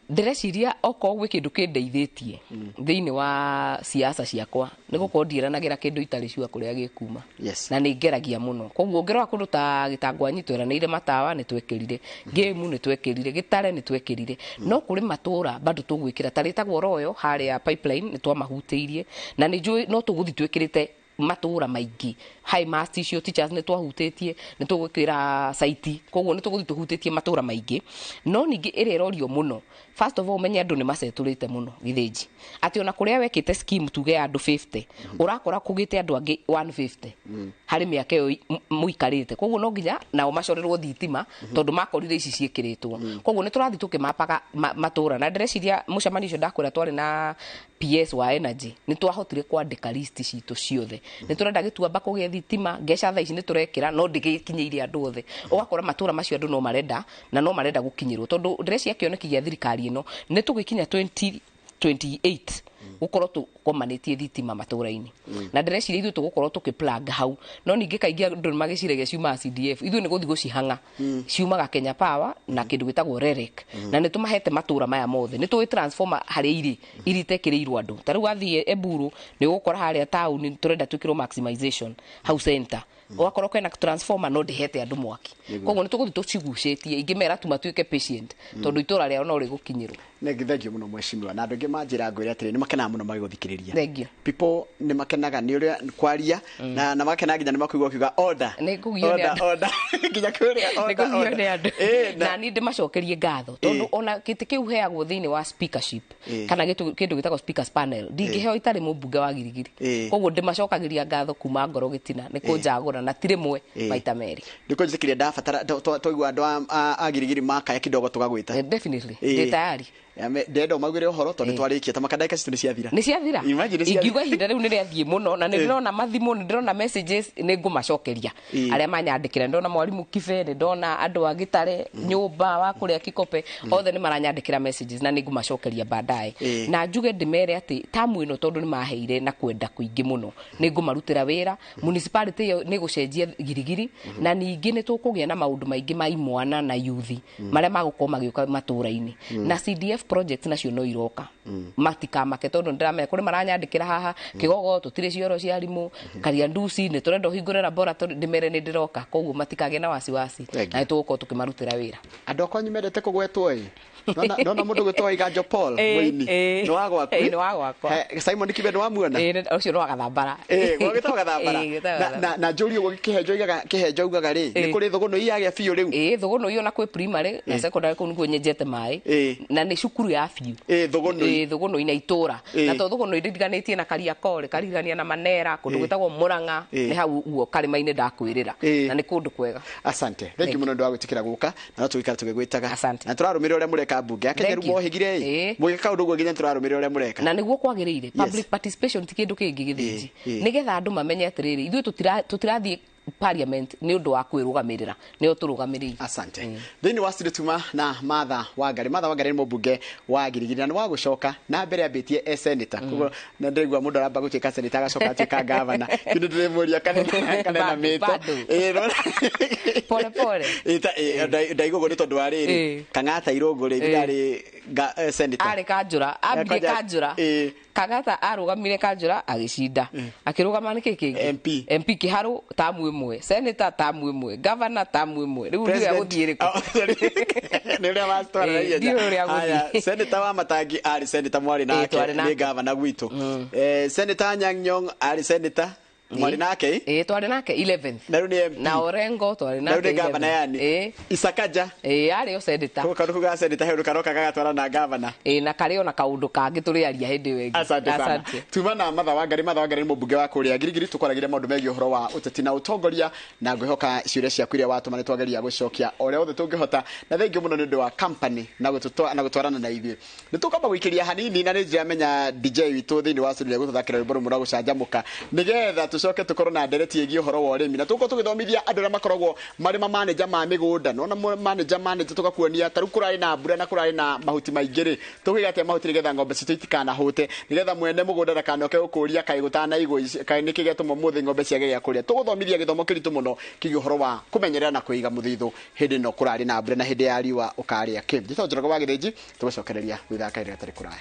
ndireciria oko gwe kindu kindeithitie thiini wa siasa ciakwa nigukorwo ndiranagira kindu itari ciua kuria gikuma na ni ngeragia muno koguo ngero kundu ta Gitangwanyi tweranire matawa ni twekirire game ni twekirire Gitare ni twekirire no kuri matura bado tugwikira taritagwo Royo haria pipeline ni twamahutiirie na ni njui no tuguthi twekirite matura maingi high master cio teachers ni twahutĩtie ni tugwikira site koguo ni tuguthi tuhutĩtie matura maingi no ningi irerorio muno first of all menya andu ni maceturite muno githiji ati ona kuria wekite scheme tuge andu 50 urakora kugite andu angi 150 hari miaka yo muikarite koguo no nginya nao macorerwo thitima tondu makorire ici ciekiritwo koguo ni turathi tukimapaga matura na ndireciria mucemani cio ndakwira twari na PS wa energy ni twahotire kwandika list citu ciothe ni turenda gituamba kugia thitima ngeca thaa ici ni turekira no ndigikinyiire andu othe ugakora matura macio andu no marenda na no marenda gukinyirwo tondu ndireci akioneki gia thirikari ino ni tugikinya 2028 gukorwo tukomanitie thitima matura-ini na ndireciria ithu tugukorwo tukiplug hau no ningi kaingi andu magicirege ciuma CDF ithu ni guthi gucihanga ciumaga Kenya Power na kindu gitagwo REREC na ni tumahete matura maya mothe ni tuwi transformer hari iri tekireirwo andu tariu wathie Eburu ni gukora haria town turenda twikirwo maximization hau center ugakora kwena transformer no ndihete andu mwaki koguo ni tuguthi tucigucetie ingimera tu matuike patient tondu itura ria no rigukinyirwo thengio muno mweshimiwa na andu ngi manjira ngwira atiri ni makenaga muno magiguthikiriria
thengio
people ni makenaga ni uria kwaria na makenaga nginya ni makuigwa kiuga order nginya kuria order
na ni ndimacokerie ngatho tondu ona kiti kiu heagwo thiini wa speakership kana kindu gitagwo speakers panel ndingiheo itari mubunge wa Girigiri koguo ndimacokagiria ngatho kuma ngoro gitina ni kunjagura na tirimwe maita meri
ndiko njikiria ndabatara toigwa andu a Girigiri makaya kidogo tugagwita
definitely ndi tayari
ndendo magwire uhoro tondu twarikie ta makadaika citu ni ciathira
ingiuga ihinda riu ni riathie muno na ni ndirona mathimu ni ndirona messages ni ngumacokeria aria manyandikira ndona mwarimu Kibe ni ndona andu a Gitare nyumba wa kuria Kikope othe ni maranyandikira messages na ni ngumacokeria baadaye na njuge ndimere ati tamu ino tondu ni maheire na kwenda kuingi muno ni ngumarutira wira municipality ni gucenjia Girigiri na ningi ni tukugia na maundu maingi ma imwana na youth maria magukorwo magiuka matura-ini na CDF project nacio no iroka matikamake tondu ndiramenya kuri maranyandikira haha Kigogo tutire cioro cia rimu Kariandusi ni turenda hingure laboratory ndimere ni ndiroka koguo matikage na wasiwasi na tuguko tukimarutira wira
andu akwa nyumendete kugwetwo nona mundu gwetwo Iganjo Paul Muini no wagwa
no wagwa
Simon Kibe wa muona
ucio no agathambara
gwagita gathambara na njuri ugo kihenjo ugaga ri ni kuri thuguno iyagia biu riu
thuguno iyo na kwi primary na secondary kunu kwenyenjete mai na ni cukuru ya biu thuguno ina itura na to thuguno iriganitie na Kariakore karigania na Manera kundu gwitagwo Muranga ni hau uo karimaine ndakwirira na ni kundu kwega
asante thank you muno ndo agutikira guka na no twikara tugigwitaga
na
turarumira uria mureka bunge akenyeru mohigire mugika undu gwe ginya turarumira uria mureka
na niguo kwagiriire public participation tikindu kingi githinji nigetha andu mamenye atiriri ithuĩ tutirathie parliament ni undu wa kwirugamirira ni uturugamiriri
asante thini wa studio na Martha Wangari ni mbunge wa Girigiri na wa gucoka na mbere ambitie senator kugo na ndigwa mundu aramba gutuika senator agacoka atuika governor kindu ndiremuria kana mito
pole
ndaigogo ni tondu wa riri Kang'ata Irungu ri ari senator
ari Kanjura ambie Kanjura Kang'ata arugamire Kanjura agicinda akirugama ni kiki MP Kiharu tamu imwe senator tamu imwe governor tamu imwe riu ndio guthiriko
ni ria wastora iya senator wa Matangi ari senator mwari nake ni governor gwitu senator Anyang' Nyong'o ari senator mwari nake
twari nake 11th
na riu ni MP
na Orengo twari nake
na governor yani Isakaja
ari o senator
ko karuka ga senator heru karoka gagatwara na governor
na kario na kaundu kangi turiaria hindi wengi
asante tuma na Martha Wangari ni mbunge wa kuria Girigiri tukoragire maundu megi uhoro wa uteti na utongoria na ngwihoka ciuria cia kwiria watu mane twageria gucokia oria othe tungihota na thengi muno ni ndu wa company na gutwarana na ithuĩ ni tukamba gwikiria hanini na ni ndiramenya DJ witu thini wa studio guthathakira rwimbo rumwe rwa gucanjamuka nigetha tucoke tukorwo na ndereti igi uhoro wa urimi na tuko tugithomithia andu aria makoragwo mari ma manager ma migunda nona manager tugakuonia taru kurari na mbura na kurari na mahuti maingiri tugigatia mahuti nigetha ngombe citu itikana hute nigetha mwene mugunda ndakanoke gukuria kai gutana igwa kai nikigetuma muthi ngombe ciage ya kuria tuguthomithia githomo kiritu muno kigi uhoro wa kumenyerera na kuiga muthithu hindi no kurari na mbura na hindi ya riwa ukaria kim jito njorogo wa githiji tugacokereria gwithaka ire tari kuraya